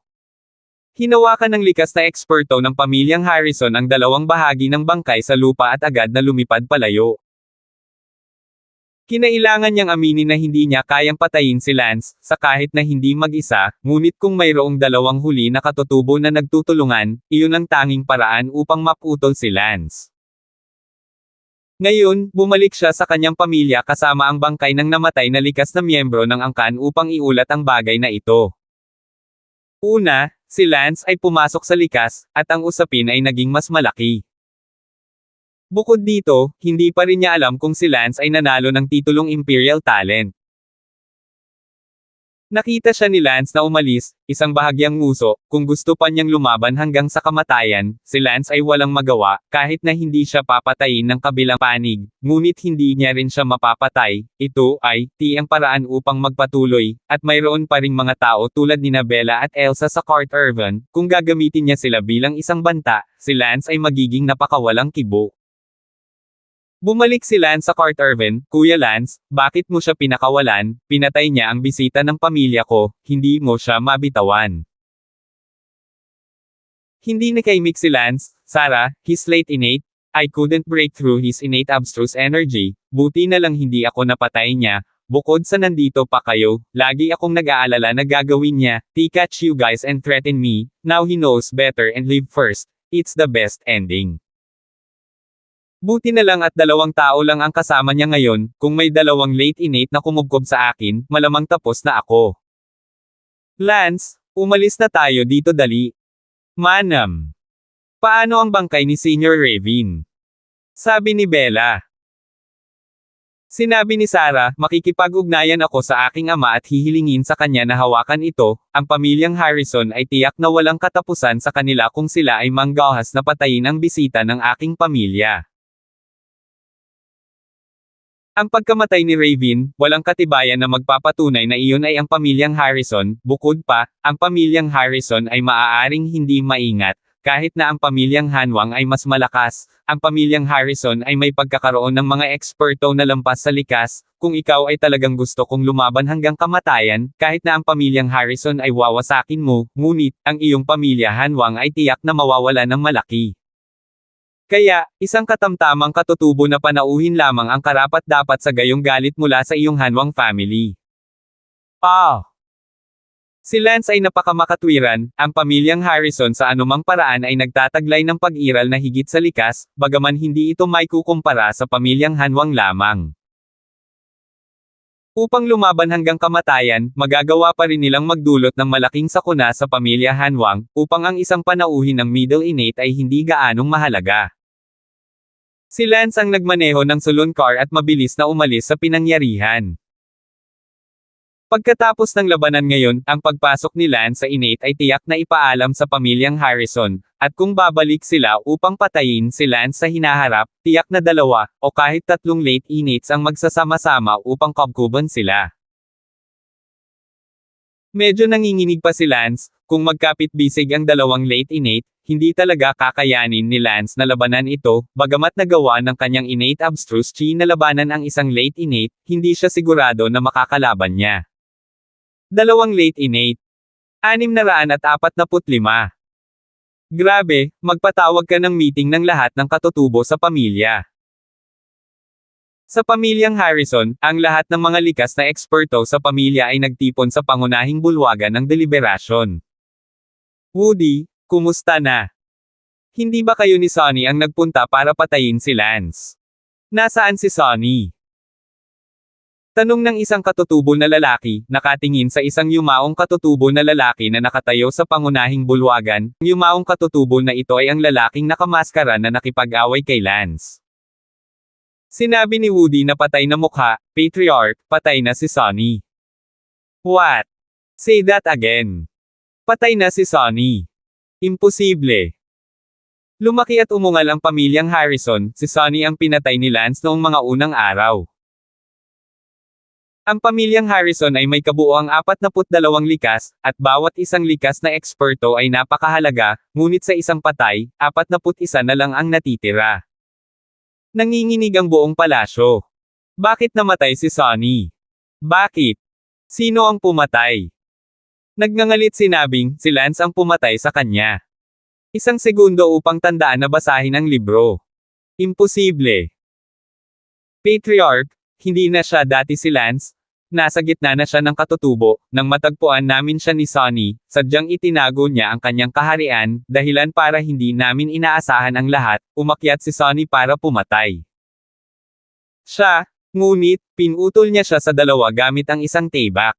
Hinawakan ng likas na eksperto ng pamilyang Harrison ang dalawang bahagi ng bangkay sa lupa at agad na lumipad palayo. Kinailangan niyang aminin na hindi niya kayang patayin si Lance, sa kahit na hindi mag-isa, ngunit kung mayroong dalawang huli na katutubo na nagtutulungan, iyon ang tanging paraan upang maputol si Lance. Ngayon, bumalik siya sa kanyang pamilya kasama ang bangkay ng namatay na likas na miyembro ng angkan upang iulat ang bagay na ito. Una, si Lance ay pumasok sa likas, at ang usapin ay naging mas malaki. Bukod dito, hindi pa rin niya alam kung si Lance ay nanalo ng titulong Imperial Talent. Nakita siya ni Lance na umalis, isang bahagyang nguso, kung gusto pa niyang lumaban hanggang sa kamatayan, si Lance ay walang magawa, kahit na hindi siya papatayin ng kabilang panig, ngunit hindi niya rin siya mapapatay, ito ay, ang paraan upang magpatuloy, at mayroon pa ring mga tao tulad ni Bella at Elsa sa Cart Irvin, kung gagamitin niya sila bilang isang banta, si Lance ay magiging napakawalang kibo. Bumalik si Lance sa Cart Irvin, Kuya Lance, bakit mo siya pinakawalan, pinatay niya ang bisita ng pamilya ko, hindi mo siya mabitawan. Hindi nakaimik si Lance, Sarah, his late innate, I couldn't break through his innate abstruse energy, buti na lang hindi ako napatay niya, bukod sa nandito pa kayo, lagi akong nag-aalala na gagawin niya, catch you guys and threaten me, now he knows better and live first, it's the best ending. Buti na lang at 2 tao lang ang kasama niya ngayon, kung may 2 late innate na kumubkob sa akin, malamang tapos na ako. Lance, umalis na tayo dito dali. Manam. Paano ang bangkay ni Senior Raven? Sabi ni Bella. Sinabi ni Sarah, makikipag-ugnayan ako sa aking ama at hihilingin sa kanya na hawakan ito, ang pamilyang Harrison ay tiyak na walang katapusan sa kanila kung sila ay manggahas na patayin ang bisita ng aking pamilya. Ang pagkamatay ni Raven, walang katibayan na magpapatunay na iyon ay ang pamilyang Harrison, bukod pa, ang pamilyang Harrison ay maaaring hindi maingat, kahit na ang pamilyang Hanwang ay mas malakas, ang pamilyang Harrison ay may pagkakaroon ng mga eksperto na lampas sa likas, kung ikaw ay talagang gusto kong lumaban hanggang kamatayan, kahit na ang pamilyang Harrison ay wawasakin mo, ngunit, ang iyong pamilya Hanwang ay tiyak na mawawala ng malaki. Kaya, isang katamtamang katutubo na panauhin lamang ang karapat-dapat sa gayong galit mula sa iyong Hanwang family. Si Lance ay napakamakatwiran, ang pamilyang Harrison sa anumang paraan ay nagtataglay ng pag-iral na higit sa likas, bagaman hindi ito maikukumpara sa pamilyang Hanwang lamang. Upang lumaban hanggang kamatayan, magagawa pa rin nilang magdulot ng malaking sakuna sa pamilya Hanwang, upang ang isang panauhin ng middle innate ay hindi gaanong mahalaga. Si Lance ang nagmaneho ng saloon car at mabilis na umalis sa pinangyarihan. Pagkatapos ng labanan ngayon, ang pagpasok ni Lance sa innate ay tiyak na ipaalam sa pamilyang Harrison, at kung babalik sila upang patayin si Lance sa hinaharap, tiyak na 2, o kahit 3 late innates ang magsasama-sama upang kabkuban sila. Medyo nanginginig pa si Lance, kung magkapit-bisig ang 2 late innate, hindi talaga kakayanin ni Lance na labanan ito, bagamat nagawa ng kanyang innate abstruse chi na labanan ang isang late innate, hindi siya sigurado na makakalaban niya. 2 late innate. 645. Grabe, magpatawag ka ng meeting ng lahat ng katutubo sa pamilya. Sa pamilyang Harrison, ang lahat ng mga likas na eksperto sa pamilya ay nagtipon sa pangunahing bulwagan ng deliberasyon. Woody, kumusta na? Hindi ba kayo ni Sonny ang nagpunta para patayin si Lance? Nasaan si Sonny? Tanong ng isang katutubo na lalaki, nakatingin sa isang yumaong katutubo na lalaki na nakatayo sa pangunahing bulwagan. Yumaong katutubo na ito ay ang lalaking nakamaskara na nakipag-away kay Lance. Sinabi ni Woody na patay na mukha, Patriarch, patay na si Sonny. What? Say that again. Patay na si Sonny. Imposible. Lumaki at umungal ang pamilyang Harrison, si Sonny ang pinatay ni Lance noong mga unang araw. Ang pamilyang Harrison ay may kabuoang 42 likas, at bawat isang likas na eksperto ay napakahalaga, ngunit sa isang patay, 41 na lang ang natitira. Nanginginig ang buong palasyo. Bakit namatay si Sonny? Bakit? Sino ang pumatay? Nagngangalit sinabing, si Lance ang pumatay sa kanya. Isang segundo upang tandaan na basahin ang libro. Imposible. Patriarch, hindi na siya dati si Lance. Nasa gitna na siya ng katutubo, nang matagpuan namin siya ni Sonny, sadyang itinago niya ang kanyang kaharian, dahilan para hindi namin inaasahan ang lahat, umakyat si Sonny para pumatay. Siya, ngunit, pinutol niya siya sa 2 gamit ang isang tebak.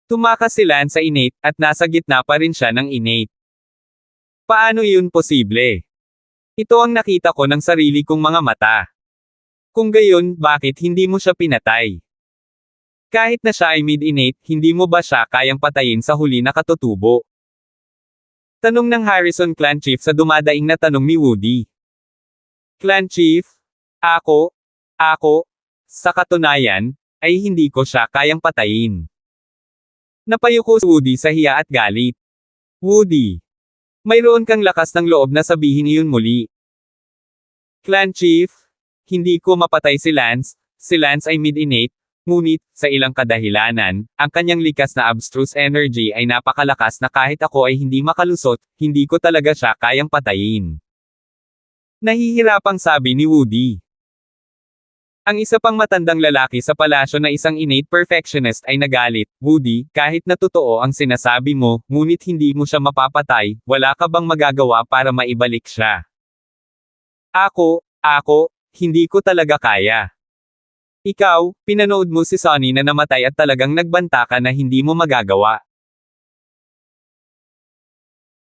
Tumakas si Lance sa innate, at nasa gitna pa rin siya ng innate. Paano yun posible? Ito ang nakita ko ng sarili kong mga mata. Kung gayon, bakit hindi mo siya pinatay? Kahit na siya ay mid-innate, hindi mo ba siya kayang patayin sa huli na katutubo? Tanong ng Harrison Clan Chief sa dumadaing na tanong ni Woody. Clan Chief? Ako? Sa katunayan, ay hindi ko siya kayang patayin. Napayuko si Woody sa hiya at galit. Woody, mayroon kang lakas ng loob na sabihin iyon muli. Clan Chief, hindi ko mapatay si Lance ay mid-innate, ngunit, sa ilang kadahilanan, ang kanyang likas na abstruse energy ay napakalakas na kahit ako ay hindi makalusot, hindi ko talaga siya kayang patayin. Nahihirapang sabi ni Woody. Ang isa pang matandang lalaki sa palasyo na isang innate perfectionist ay nagalit, Woody, kahit na totoo ang sinasabi mo, ngunit hindi mo siya mapapatay, wala ka bang magagawa para maibalik siya? Ako, hindi ko talaga kaya. Ikaw, pinanood mo si Sonny na namatay at talagang nagbanta ka na hindi mo magagawa.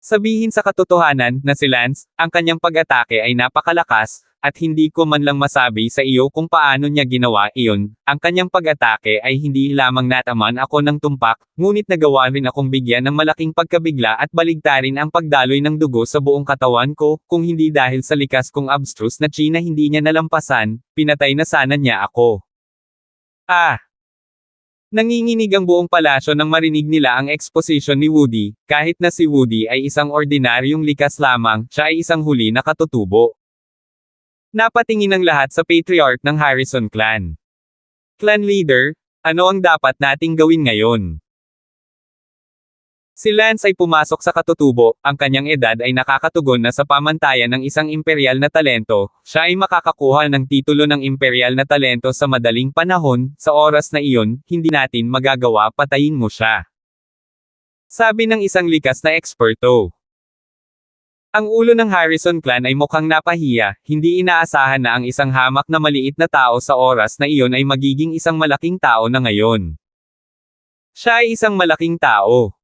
Sabihin sa katotohanan na si Lance, ang kanyang pag-atake ay napakalakas, at hindi ko man lang masabi sa iyo kung paano niya ginawa iyon. Ang kanyang pag-atake ay hindi lamang nataman ako ng tumpak, ngunit nagawa rin akong bigyan ng malaking pagkabigla at baligtarin ang pagdaloy ng dugo sa buong katawan ko, kung hindi dahil sa likas kong abstruse na chi na hindi niya nalampasan, pinatay na sana niya ako. Nanginginig ang buong palasyo nang marinig nila ang exposition ni Woody, kahit na si Woody ay isang ordinaryong likas lamang, siya ay isang huli na katutubo. Napatingin ang lahat sa patriarch ng Harrison clan. Clan leader, ano ang dapat nating gawin ngayon? Si Lance ay pumasok sa katutubo, ang kanyang edad ay nakakatugon na sa pamantayan ng isang imperial na talento, siya ay makakakuha ng titulo ng imperial na talento sa madaling panahon, sa oras na iyon, hindi natin magagawa patayin mo siya. Sabi ng isang likas na eksperto. Ang ulo ng Harrison clan ay mukhang napahiya, hindi inaasahan na ang isang hamak na maliit na tao sa oras na iyon ay magiging isang malaking tao na ngayon. Siya ay isang malaking tao.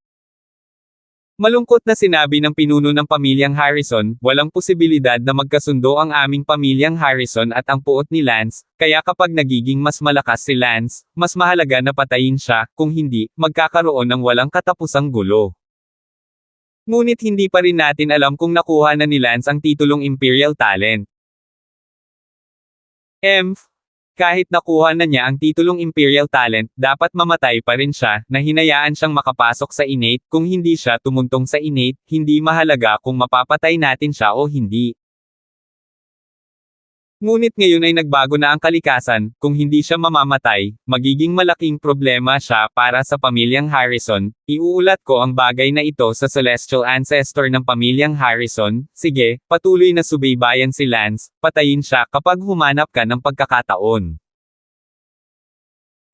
Malungkot na sinabi ng pinuno ng pamilyang Harrison, walang posibilidad na magkasundo ang aming pamilyang Harrison at ang puot ni Lance, kaya kapag nagiging mas malakas si Lance, mas mahalaga na patayin siya, kung hindi, magkakaroon ng walang katapusang gulo. Ngunit hindi pa rin natin alam kung nakuha na ni Lance ang titulong Imperial Talent. Kahit nakuha na niya ang titulong Imperial Talent, dapat mamatay pa rin siya, na hinayaan siyang makapasok sa innate, kung hindi siya tumuntong sa innate, hindi mahalaga kung mapapatay natin siya o hindi. Ngunit ngayon ay nagbago na ang kalikasan, kung hindi siya mamamatay, magiging malaking problema siya para sa pamilyang Harrison. Iuulat ko ang bagay na ito sa celestial ancestor ng pamilyang Harrison. Sige, patuloy na subaybayan si Lance, patayin siya kapag humanap ka ng pagkakataon.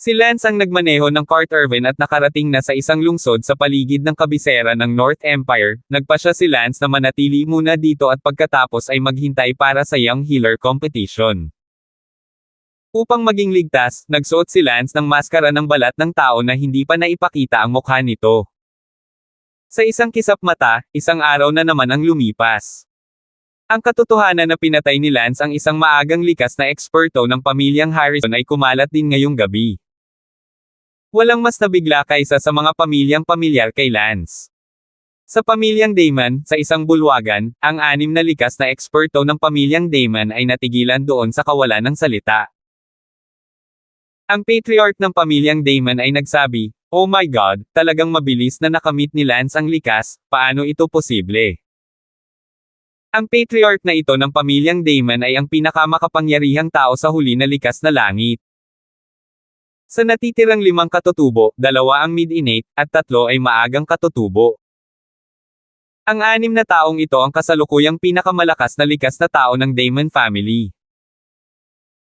Si Lance ang nagmaneho ng Cart Irvin at nakarating na sa isang lungsod sa paligid ng kabisera ng North Empire. Nagpasya si Lance na manatili muna dito at pagkatapos ay maghintay para sa Young Healer Competition. Upang maging ligtas, nagsuot si Lance ng maskara ng balat ng tao na hindi pa naipakita ang mukha nito. Sa isang kisap mata, isang araw na naman ang lumipas. Ang katotohanan na pinatay ni Lance ang isang maagang likas na eksperto ng pamilyang Harrison ay kumalat din ngayong gabi. Walang mas nabigla kaysa sa mga pamilyang pamilyar kay Lance. Sa pamilyang Damon, sa isang bulwagan, ang 6 na likas na eksperto ng pamilyang Damon ay natigilan doon sa kawalan ng salita. Ang patriarch ng pamilyang Damon ay nagsabi, "Oh my God, talagang mabilis na nakamit ni Lance ang likas, paano ito posible?" Ang patriarch na ito ng pamilyang Damon ay ang pinakamakapangyarihang tao sa huli na likas na langit. Sa natitirang 5 katutubo, 2 ang mid-innate, at 3 ay maagang katutubo. Ang 6 na taong ito ang kasalukuyang pinakamalakas na likas na tao ng Damon family.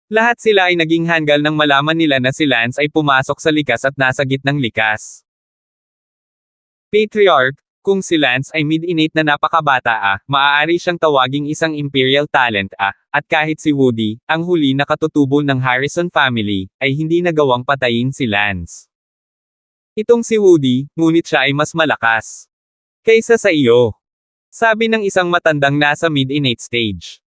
Lahat sila ay naging hanggal nang malaman nila na si Lance ay pumasok sa likas at nasa gitnang likas. Patriarch, kung si Lance ay mid-innate na napakabata maaari siyang tawaging isang Imperial Talent at kahit si Woody, ang huli na katutubo ng Harrison family, ay hindi nagawang patayin si Lance. Itong si Woody, ngunit siya ay mas malakas kaysa sa iyo. Sabi ng isang matandang nasa mid-innate stage.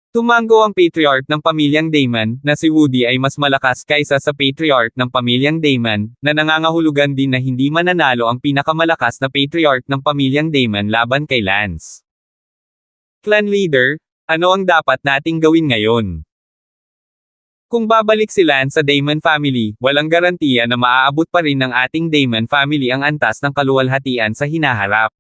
Tumango ang patriarch ng pamilyang Damon, na si Woody ay mas malakas kaysa sa patriarch ng pamilyang Damon, na nangangahulugan din na hindi mananalo ang pinakamalakas na patriarch ng pamilyang Damon laban kay Lance. Clan leader, ano ang dapat nating gawin ngayon? Kung babalik si Lance sa Damon family, walang garantiya na maaabot pa rin ng ating Damon family ang antas ng kaluwalhatian sa hinaharap.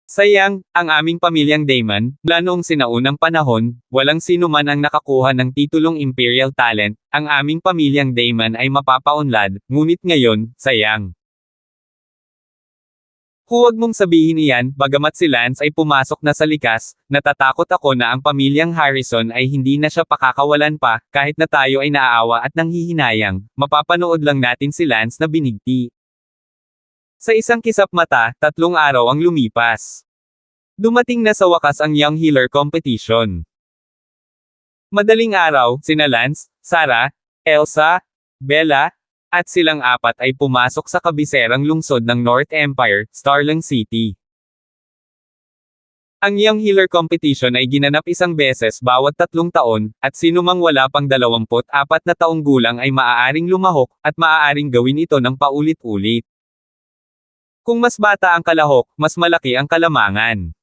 Sayang, ang aming pamilyang Damon, mula noong sinaunang panahon, walang sino man ang nakakuha ng titulong Imperial Talent, ang aming pamilyang Damon ay mapapaunlad, ngunit ngayon, sayang. Huwag mong sabihin iyan, bagamat si Lance ay pumasok na sa likas, natatakot ako na ang pamilyang Harrison ay hindi na siya pakakawalan pa, kahit na tayo ay naaawa at nanghihinayang, mapapanood lang natin si Lance na binigti. Sa isang kisap mata, 3 araw ang lumipas. Dumating na sa wakas ang Young Healer Competition. Madaling araw, sina Lance, Sarah, Elsa, Bella, at silang 4 ay pumasok sa kabiserang lungsod ng North Empire, Starling City. Ang Young Healer Competition ay ginanap 1 beses bawat 3 taon, at sinumang wala pang 24 na taong gulang ay maaaring lumahok, at maaaring gawin ito ng paulit-ulit. Kung mas bata ang kalahok, mas malaki ang kalamangan.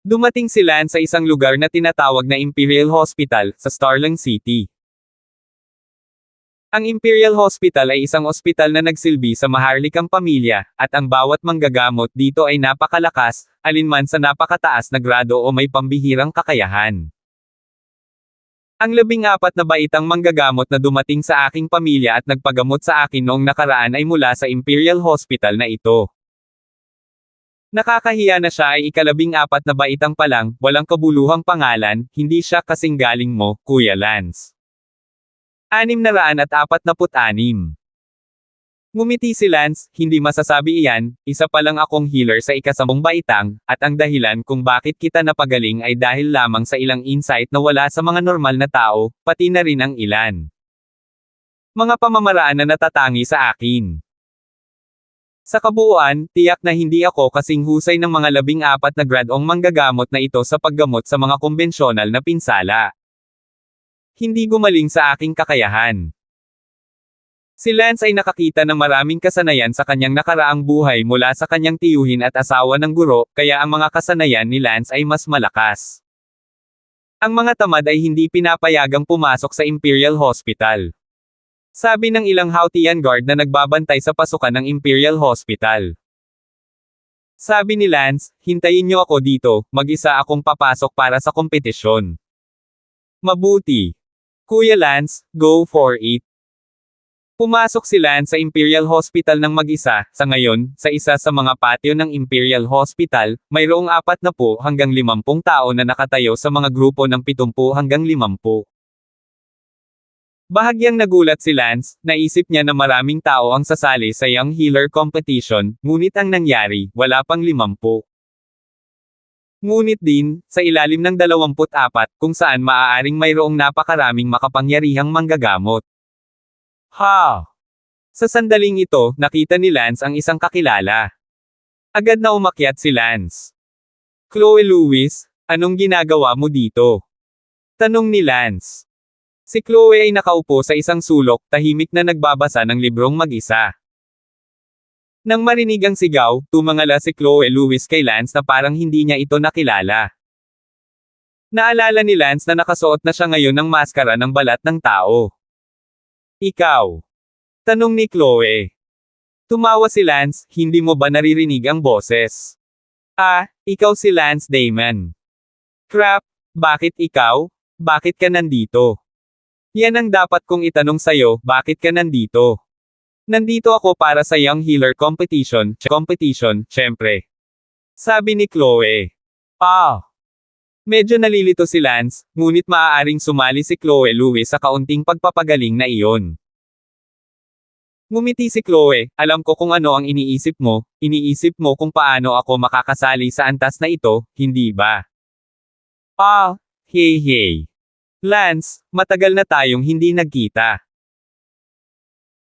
Dumating si Lance sa isang lugar na tinatawag na Imperial Hospital, sa Starling City. Ang Imperial Hospital ay isang ospital na nagsilbi sa maharlikang pamilya, at ang bawat manggagamot dito ay napakalakas, alinman sa napakataas na grado o may pambihirang kakayahan. Ang 14 na baitang manggagamot na dumating sa aking pamilya at nagpagamot sa akin noong nakaraan ay mula sa Imperial Hospital na ito. Nakakahiya na siya ay 14 na baitang pa lang, walang kabuluhang pangalan, hindi siya kasing galing mo, Kuya Lance. 646. Ngumiti si Lance, hindi masasabi iyan, isa pa lang akong healer sa 10 baitang, at ang dahilan kung bakit kita napagaling ay dahil lamang sa ilang insight na wala sa mga normal na tao, pati na rin ang ilan. Mga pamamaraan na natatangi sa akin. Sa kabuuan, tiyak na hindi ako kasing husay ng mga 14 na gradong manggagamot na ito sa paggamot sa mga konbensyonal na pinsala. Hindi gumaling sa aking kakayahan. Si Lance ay nakakita ng maraming kasanayan sa kanyang nakaraang buhay mula sa kanyang tiyuhin at asawa ng guro, kaya ang mga kasanayan ni Lance ay mas malakas. Ang mga tamad ay hindi pinapayagang pumasok sa Imperial Hospital. Sabi ng ilang Hautian Guard na nagbabantay sa pasukan ng Imperial Hospital. Sabi ni Lance, hintayin niyo ako dito, mag-isa akong papasok para sa kompetisyon. Mabuti. Kuya Lance, go for it. Pumasok si Lance sa Imperial Hospital ng mag-isa, sa ngayon, sa isa sa mga patio ng Imperial Hospital, mayroong 40 hanggang 50 tao na nakatayo sa mga grupo ng 70 hanggang 50. Bahagyang nagulat si Lance, naisip niya na maraming tao ang sasali sa Young Healer Competition, ngunit ang nangyari, wala pang 50. Ngunit din, sa ilalim ng 24, kung saan maaaring mayroong napakaraming makapangyarihang manggagamot. Ha! Sa sandaling ito, nakita ni Lance ang isang kakilala. Agad na umakyat si Lance. Chloe Lewis, anong ginagawa mo dito? Tanong ni Lance. Si Chloe ay nakaupo sa isang sulok, tahimik na nagbabasa ng librong mag-isa. Nang marinig ang sigaw, tumangala si Chloe Lewis kay Lance na parang hindi niya ito nakilala. Naalala ni Lance na nakasuot na siya ngayon ng maskara ng balat ng tao. Ikaw? Tanong ni Chloe. Tumawa si Lance, hindi mo ba naririnig ang boses? Ah, ikaw si Lance Damon. Crap, bakit ikaw? Bakit ka nandito? Yan ang dapat kong itanong sayo, bakit ka nandito? Nandito ako para sa Young Healer Competition, syempre. Sabi ni Chloe. Ah. Medyo nalilito si Lance, ngunit maaaring sumali si Chloe Lewis sa kaunting pagpapagaling na iyon. Ngumiti si Chloe, alam ko kung ano ang iniisip mo kung paano ako makakasali sa antas na ito, hindi ba? Ah, hey. Lance, matagal na tayong hindi nagkita.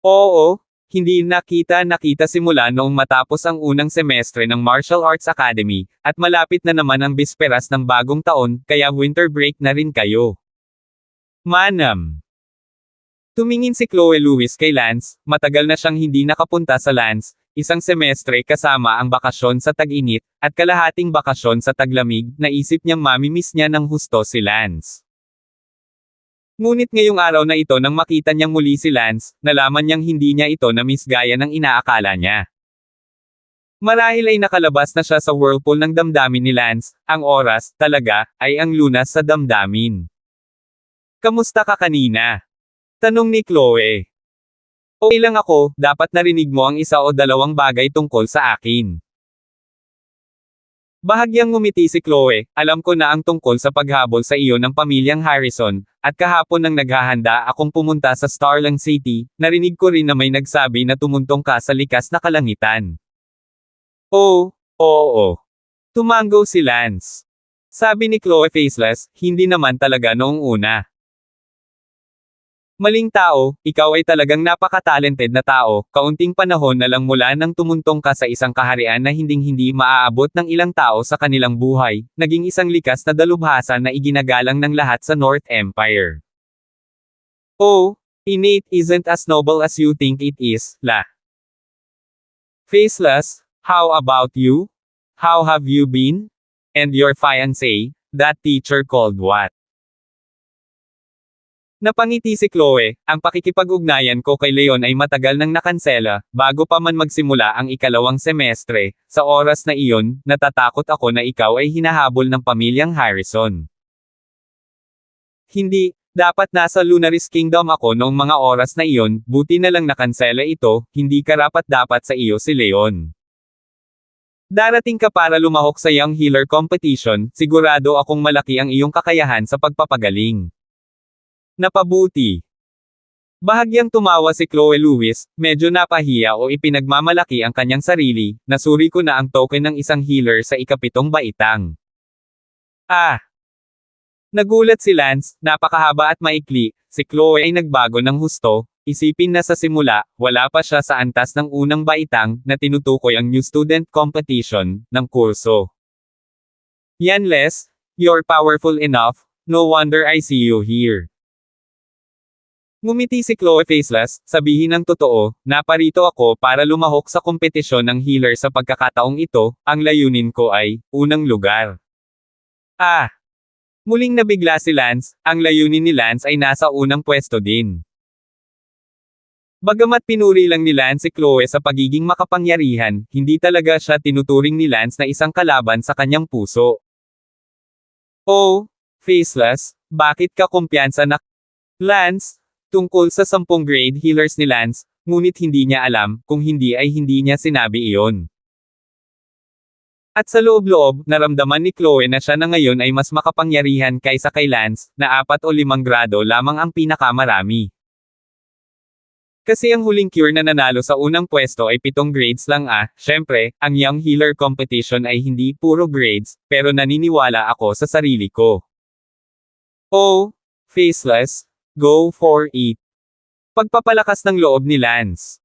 Oo, hindi nakita simula noong matapos ang unang semestre ng Martial Arts Academy, at malapit na naman ang bisperas ng bagong taon, kaya winter break na rin kayo. Manam. Tumingin si Chloe Lewis kay Lance, matagal na siyang hindi nakapunta sa Lance, isang semestre kasama ang bakasyon sa tag-init, at kalahating bakasyon sa taglamig, naisip niyang mamimiss niya ng husto si Lance. Ngunit ngayong araw na ito nang makita niyang muli si Lance, nalaman niyang hindi niya ito na-miss gaya ng inaakala niya. Marahil ay nakalabas na siya sa whirlpool ng damdamin ni Lance, ang oras, talaga, ay ang lunas sa damdamin. Kamusta ka kanina? Tanong ni Chloe. Okay lang ako, dapat narinig mo ang isa o dalawang bagay tungkol sa akin. Bahagyang ngumiti si Chloe, alam ko na ang tungkol sa paghabol sa iyo ng pamilyang Harrison, at kahapon nang naghahanda akong pumunta sa Starling City, narinig ko rin na may nagsabi na tumuntong ka sa likas na kalangitan. Oh, oo. Tumango si Lance. Sabi ni Chloe faceless, hindi naman talaga noong una. Maling tao, ikaw ay talagang napaka-talented na tao, kaunting panahon na lang mula nang tumuntong ka sa isang kaharian na hinding-hindi maaabot ng ilang tao sa kanilang buhay, naging isang likas na dalubhasa na iginagalang ng lahat sa North Empire. Oh, innate isn't as noble as you think it is, la. Faceless, how about you? How have you been? And your fiancé, that teacher called what? Napangiti si Chloe, ang pakikipag-ugnayan ko kay Leon ay matagal nang nakansela, bago pa man magsimula ang ikalawang semestre, sa oras na iyon, natatakot ako na ikaw ay hinahabol ng pamilyang Harrison. Hindi, dapat nasa Lunaris Kingdom ako noong mga oras na iyon, buti na lang nakansela ito, hindi karapat-dapat sa iyo si Leon. Darating ka para lumahok sa Young Healer Competition, sigurado akong malaki ang iyong kakayahan sa pagpapagaling. Napabuti. Bahagyang tumawa si Chloe Lewis, medyo napahiya o ipinagmamalaki ang kanyang sarili, nasuri ko na ang token ng isang healer sa ikapitong baitang. Ah! Nagulat si Lance, napakahaba at maikli, si Chloe ay nagbago ng husto, isipin na sa simula, wala pa siya sa antas ng unang baitang, na tinutukoy ang New Student Competition, ng kurso. Yan Les, you're powerful enough, no wonder I see you here. Ngumiti si Chloe faceless, sabihin ng totoo, naparito ako para lumahok sa kompetisyon ng healer sa pagkakataong ito, ang layunin ko ay, unang lugar. Ah! Muling nabigla si Lance, ang layunin ni Lance ay nasa unang pwesto din. Bagamat pinuri lang ni Lance si Chloe sa pagiging makapangyarihan, hindi talaga siya tinuturing ni Lance na isang kalaban sa kanyang puso. Oh, faceless, bakit ka kumpiyansa na? Lance, tungkol sa 10 grade healers ni Lance, ngunit hindi niya alam, kung hindi ay hindi niya sinabi iyon. At sa loob-loob, naramdaman ni Chloe na siya na ngayon ay mas makapangyarihan kaysa kay Lance, na 4 o 5 grado lamang ang pinakamarami. Kasi ang huling cure na nanalo sa unang pwesto ay 7 grades lang syempre, ang Young Healer Competition ay hindi puro grades, pero naniniwala ako sa sarili ko. Oh, faceless, go for it. Pagpapalakas ng loob ni Lance.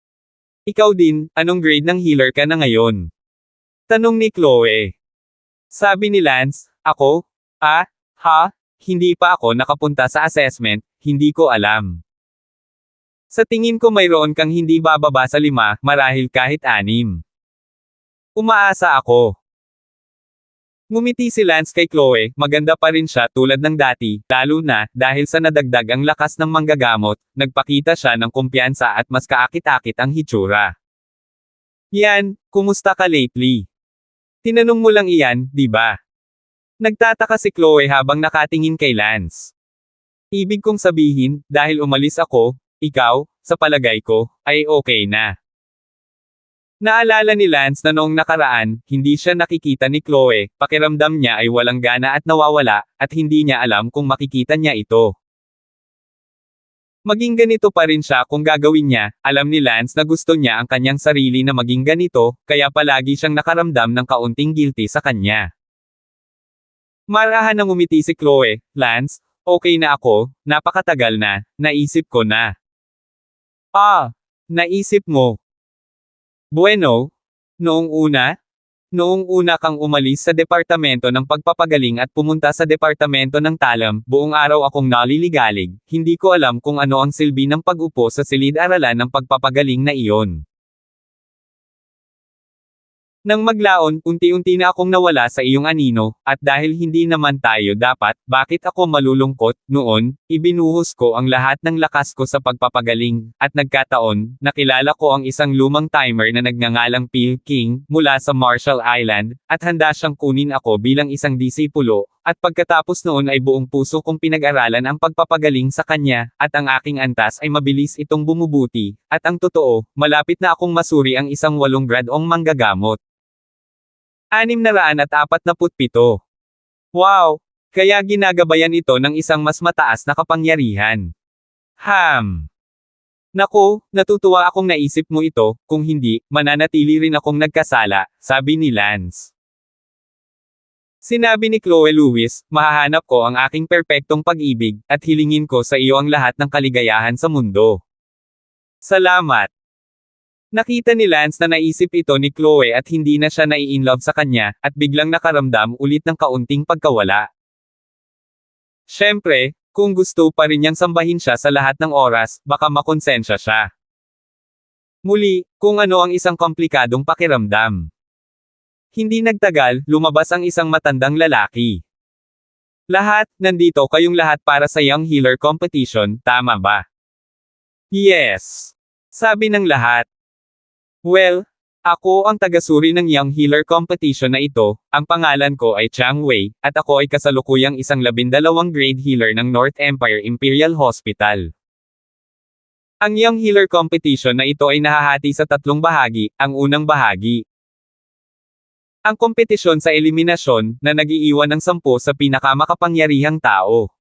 Ikaw din, anong grade ng healer ka na ngayon? Tanong ni Chloe. Sabi ni Lance, ako? Hindi pa ako nakapunta sa assessment, hindi ko alam. Sa tingin ko mayroon kang hindi bababa sa 5, marahil kahit 6. Umaasa ako. Ngumiti si Lance kay Chloe, maganda pa rin siya tulad ng dati, lalo na, dahil sa nadagdag ang lakas ng manggagamot, nagpakita siya ng kumpiyansa at mas kaakit-akit ang hitsura. Yan, kumusta ka lately? Tinanong mo lang iyan, di ba? Nagtataka si Chloe habang nakatingin kay Lance. Ibig kong sabihin, dahil umalis ako, ikaw, sa palagay ko, ay okay na. Naalala ni Lance na noong nakaraan, hindi siya nakikita ni Chloe, pakiramdam niya ay walang gana at nawawala, at hindi niya alam kung makikita niya ito. Maging ganito pa rin siya kung gagawin niya, alam ni Lance na gusto niya ang kanyang sarili na maging ganito, kaya palagi siyang nakaramdam ng kaunting guilty sa kanya. Marahan nang umiti si Chloe, Lance, okay na ako, napakatagal na, naisip ko na. Naisip mo. Bueno, noong una kang umalis sa departamento ng pagpapagaling at pumunta sa departamento ng talam, buong araw akong naliligalig, hindi ko alam kung ano ang silbi ng pag-upo sa silid-aralan ng pagpapagaling na iyon. Nang maglaon, unti-unti na akong nawala sa iyong anino, at dahil hindi naman tayo dapat, bakit ako malulungkot, noon, ibinuhos ko ang lahat ng lakas ko sa pagpapagaling, at nagkataon, nakilala ko ang isang lumang timer na nagngangalang Phil King, mula sa Marshall Island, at handa siyang kunin ako bilang isang disipulo, at pagkatapos noon ay buong puso kong pinag-aralan ang pagpapagaling sa kanya, at ang aking antas ay mabilis itong bumubuti, at ang totoo, malapit na akong masuri ang isang 8 gradong manggagamot. 647. Wow! Kaya ginagabayan ito ng isang mas mataas na kapangyarihan. Naku, natutuwa akong naisip mo ito, kung hindi, mananatili rin akong nagkasala, sabi ni Lance. Sinabi ni Chloe Lewis, mahahanap ko ang aking perpektong pag-ibig, at hilingin ko sa iyo ang lahat ng kaligayahan sa mundo. Salamat! Nakita ni Lance na naisip ito ni Chloe at hindi na siya nai-inlove sa kanya, at biglang nakaramdam ulit ng kaunting pagkawala. Siyempre, kung gusto pa rin niyang sambahin siya sa lahat ng oras, baka makonsensya siya. Muli, kung ano ang isang komplikadong pakiramdam. Hindi nagtagal, lumabas ang isang matandang lalaki. Lahat, nandito kayong lahat para sa Young Healer Competition, tama ba? Yes! Sabi ng lahat. Well, ako ang tagasuri ng Young Healer Competition na ito, ang pangalan ko ay Chang Wei, at ako ay kasalukuyang isang 12 grade healer ng North Empire Imperial Hospital. Ang Young Healer Competition na ito ay nahahati sa 3 bahagi, ang unang bahagi. Ang kompetisyon sa eliminasyon, na nag-iiwan ng 10 sa pinakamakapangyarihang tao.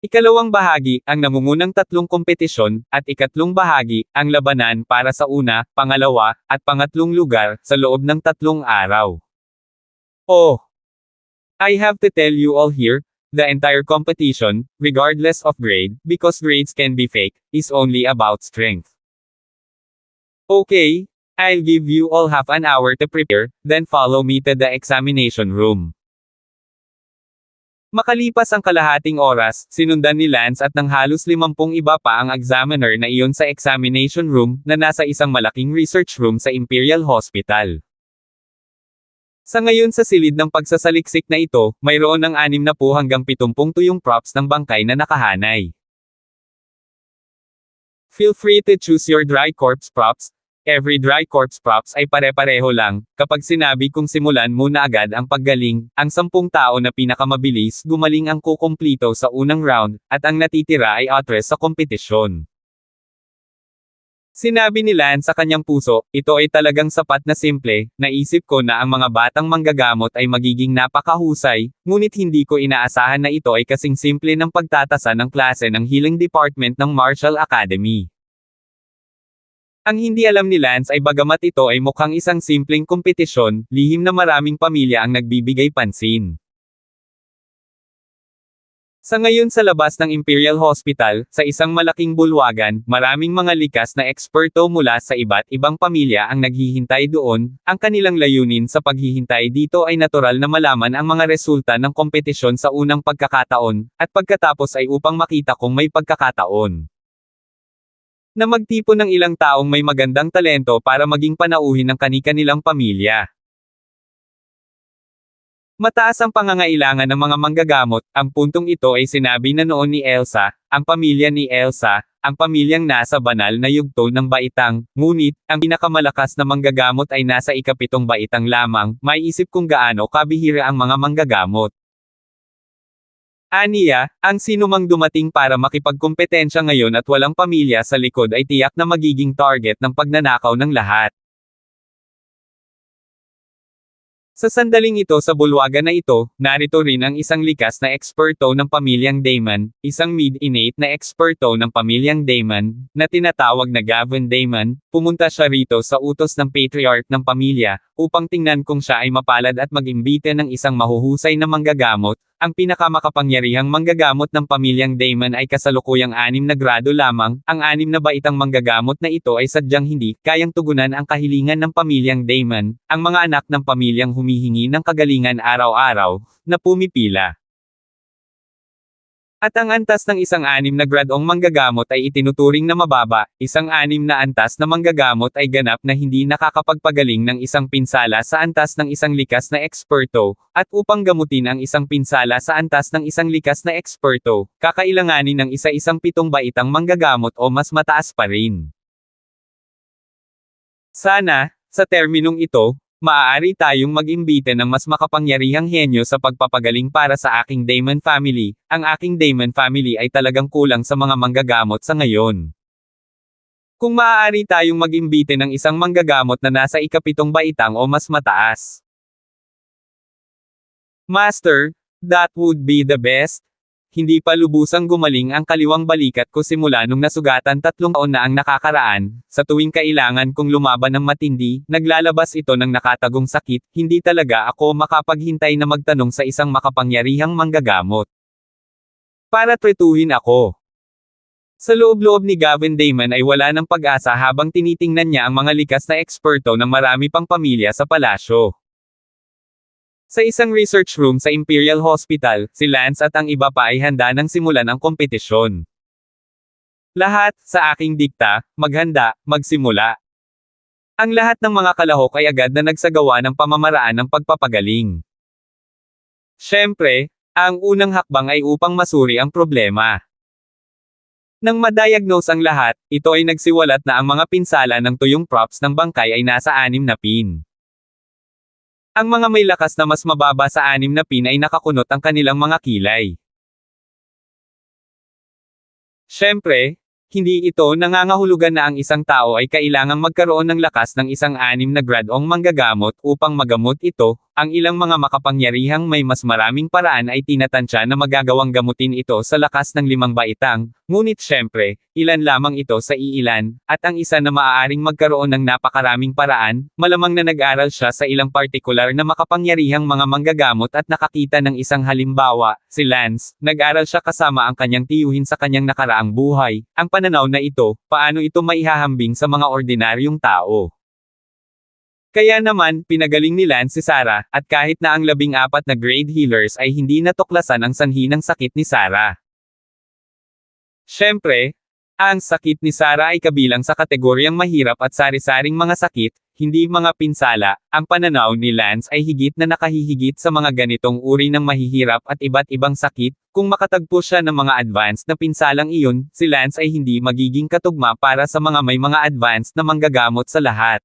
Ikalawang bahagi, ang nangungunang 3 kompetisyon, at ikatlong bahagi, ang labanan para sa una, pangalawa, at pangatlong lugar, sa loob ng 3 araw. Oh! I have to tell you all here, the entire competition, regardless of grade, because grades can be fake, is only about strength. Okay, I'll give you all half an hour to prepare, then follow me to the examination room. Makalipas ang kalahating oras, sinundan ni Lance at ng halos 50 iba pa ang examiner na iyon sa examination room, na nasa isang malaking research room sa Imperial Hospital. Sa ngayon sa silid ng pagsasaliksik na ito, mayroon ng 60 hanggang 70 tuyong props ng bangkay na nakahanay. Feel free to choose your dry corpse props. Every dry corpse props ay pare-pareho lang. Kapag sinabi kong simulan muna agad ang paggaling, ang 10 tao na pinakamabilis gumaling ang kukumplito sa unang round, at ang natitira ay atres sa kompetisyon. Sinabi ni Lance sa kanyang puso, ito ay talagang sapat na simple, naisip ko na ang mga batang manggagamot ay magiging napakahusay, ngunit hindi ko inaasahan na ito ay kasing simple ng pagtatasa ng klase ng healing department ng Marshall Academy. Ang hindi alam ni Lance ay bagamat ito ay mukhang isang simpleng kompetisyon, lihim na maraming pamilya ang nagbibigay pansin. Sa ngayon sa labas ng Imperial Hospital, sa isang malaking bulwagan, maraming mga likas na eksperto mula sa iba't ibang pamilya ang naghihintay doon. Ang kanilang layunin sa paghihintay dito ay natural na malaman ang mga resulta ng kompetisyon sa unang pagkakataon, at pagkatapos ay upang makita kung may pagkakataon na magtipon ng ilang taong may magandang talento para maging panauhin ng kani-kanilang pamilya. Mataas ang pangangailangan ng mga manggagamot, ang puntong ito ay sinabi na noon ni Elsa, ang pamilya ni Elsa, ang pamilyang nasa banal na yugto ng baitang, ngunit, ang pinakamalakas na manggagamot ay nasa ikapitong baitang lamang, may isip kung gaano kabihira ang mga manggagamot. Aniya, ang sinumang dumating para makipagkompetensya ngayon at walang pamilya sa likod ay tiyak na magiging target ng pagnanakaw ng lahat. Sa sandaling ito sa bulwagan na ito, narito rin ang isang likas na eksperto ng pamilyang Damon, isang mid-innate na eksperto ng pamilyang Damon, na tinatawag na Gavin Damon. Pumunta siya rito sa utos ng patriarch ng pamilya, upang tingnan kung siya ay mapalad at mag-imbita ng isang mahuhusay na manggagamot, ang pinakamakapangyarihang manggagamot ng pamilyang Damon ay kasalukuyang 6 na grado lamang, ang 6 na baitang manggagamot na ito ay sadyang hindi kayang tugunan ang kahilingan ng pamilyang Damon, ang mga anak ng pamilyang humihingi ng kagalingan araw-araw, na pumipila. At ang antas ng isang 6 na gradong manggagamot ay itinuturing na mababa, isang 6 na antas na manggagamot ay ganap na hindi nakakapagpagaling ng isang pinsala sa antas ng isang likas na eksperto, at upang gamutin ang isang pinsala sa antas ng isang likas na eksperto, kakailanganin ng isa-isang 7 baitang manggagamot o mas mataas pa rin. Sana, sa terminong ito, maaari tayong mag-imbita ng mas makapangyarihang henyo sa pagpapagaling para sa aking Damon family. Ang aking Damon family ay talagang kulang sa mga manggagamot sa ngayon. Kung maaari tayong mag-imbita ng isang manggagamot na nasa ika-7 baitang o mas mataas. Master, that would be the best. Hindi pa lubusang gumaling ang kaliwang balikat ko simula nung nasugatan 3 taon na ang nakakaraan, sa tuwing kailangan kong lumaban ng matindi, naglalabas ito ng nakatagong sakit, hindi talaga ako makapaghintay na magtanong sa isang makapangyarihang manggagamot. Para tretuhin ako. Sa loob-loob ni Gavin Damon ay wala ng pag-asa habang tinitingnan niya ang mga likas na eksperto ng marami pang pamilya sa palasyo. Sa isang research room sa Imperial Hospital, si Lance at ang iba pa ay handa nang simulan ang kompetisyon. Lahat, sa aking dikta, maghanda, magsimula. Ang lahat ng mga kalahok ay agad na nagsagawa ng pamamaraan ng pagpapagaling. Siyempre, ang unang hakbang ay upang masuri ang problema. Nang madiagnose ang lahat, ito ay nagsiwalat na ang mga pinsala ng tuyong props ng bangkay ay nasa 6 na pin. Ang mga may lakas na mas mababa sa 6 na pin ay nakakunot ang kanilang mga kilay. Siyempre, hindi ito nangangahulugan na ang isang tao ay kailangang magkaroon ng lakas ng isang 6 na gradong manggagamot upang magamot ito. Ang ilang mga makapangyarihang may mas maraming paraan ay tinatansya na magagawang gamutin ito sa lakas ng 5 baitang, ngunit syempre, ilan lamang ito sa iilan, at ang isa na maaaring magkaroon ng napakaraming paraan, malamang na nag-aral siya sa ilang partikular na makapangyarihang mga manggagamot at nakakita ng isang halimbawa, si Lance, nag-aral siya kasama ang kanyang tiyuhin sa kanyang nakaraang buhay, ang pananaw na ito, paano ito maihahambing sa mga ordinaryong tao. Kaya naman, pinagaling ni Lance si Sarah, at kahit na ang 14 na grade healers ay hindi natuklasan ang sanhi ng sakit ni Sarah. Siyempre, ang sakit ni Sarah ay kabilang sa kategoryang mahirap at sari-saring mga sakit, hindi mga pinsala. Ang pananaw ni Lance ay higit na nakahihigit sa mga ganitong uri ng mahihirap at iba't ibang sakit. Kung makatagpo siya ng mga advanced na pinsalang iyon, si Lance ay hindi magiging katugma para sa mga may mga advanced na manggagamot sa lahat.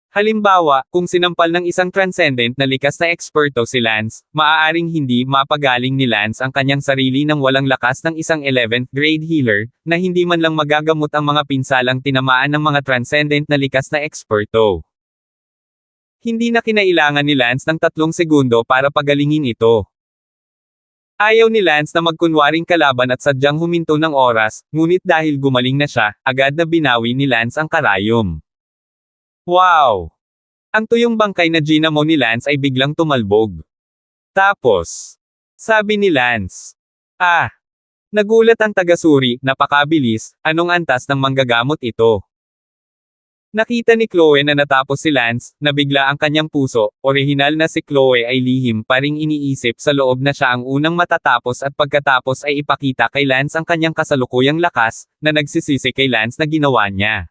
Halimbawa, kung sinampal ng isang transcendent na likas na eksperto si Lance, maaaring hindi mapagaling ni Lance ang kanyang sarili ng walang lakas ng isang 11th grade healer, na hindi man lang magagamot ang mga pinsalang tinamaan ng mga transcendent na likas na eksperto. Hindi na kinailangan ni Lance ng 3 segundo para pagalingin ito. Ayaw ni Lance na magkunwaring kalaban at sadyang huminto ng oras, ngunit dahil gumaling na siya, agad na binawi ni Lance ang karayom. Wow! Ang tuyong bangkay na ginamo ni Lance ay biglang tumalbog. Tapos, sabi ni Lance, nagulat ang tagasuri, napakabilis, anong antas ng manggagamot ito? Nakita ni Chloe na natapos si Lance, nabigla ang kanyang puso, orihinal na si Chloe ay lihim pa ring iniisip sa loob na siya ang unang matatapos at pagkatapos ay ipakita kay Lance ang kanyang kasalukuyang lakas, na nagsisisi kay Lance na ginawa niya.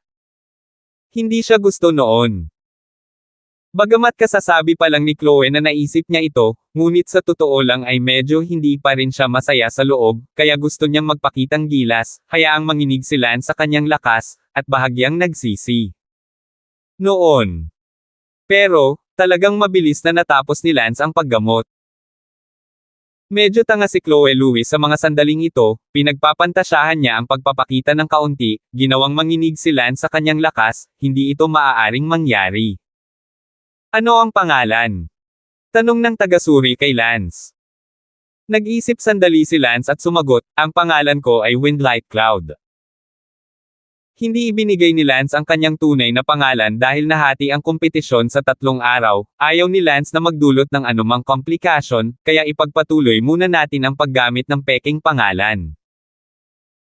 Hindi siya gusto noon. Bagamat kasasabi pa lang ni Chloe na naisip niya ito, ngunit sa totoo lang ay medyo hindi pa rin siya masaya sa loob, kaya gusto niyang magpakitang gilas, hayaang manginig si Lance sa kanyang lakas, at bahagyang nagsisi. Noon. Pero, talagang mabilis na natapos ni Lance ang paggamot. Medyo tanga si Chloe Louis sa mga sandaling ito, pinagpapantasyahan niya ang pagpapakita ng kaunti, ginawang manginig si Lance sa kanyang lakas, hindi ito maaaring mangyari. Ano ang pangalan? Tanong ng tagasuri kay Lance. Nag-isip sandali si Lance at sumagot, ang pangalan ko ay Windlight Cloud. Hindi ibinigay ni Lance ang kanyang tunay na pangalan dahil nahati ang kompetisyon sa 3 araw, ayaw ni Lance na magdulot ng anumang komplikasyon, kaya ipagpatuloy muna natin ang paggamit ng peking pangalan.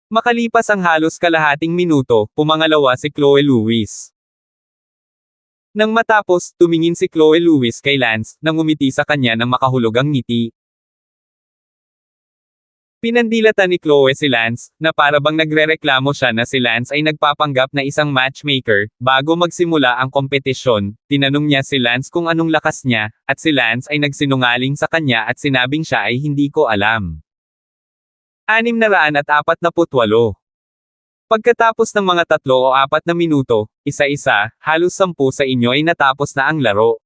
Makalipas ang halos kalahating minuto, pumangalawa si Chloe Lewis. Nang matapos, tumingin si Chloe Lewis kay Lance, nang ngumiti sa kanya ng makahulugang ngiti. Pinandilatan ni Chloe si Lance, na para bang nagrereklamo siya na si Lance ay nagpapanggap na isang matchmaker. Bago magsimula ang kompetisyon, tinanong niya si Lance kung anong lakas niya, at si Lance ay nagsinungaling sa kanya at sinabing siya ay hindi ko alam. 648. Pagkatapos ng mga 3 o 4 na minuto, isa-isa, halos 10 sa inyo ay natapos na ang laro.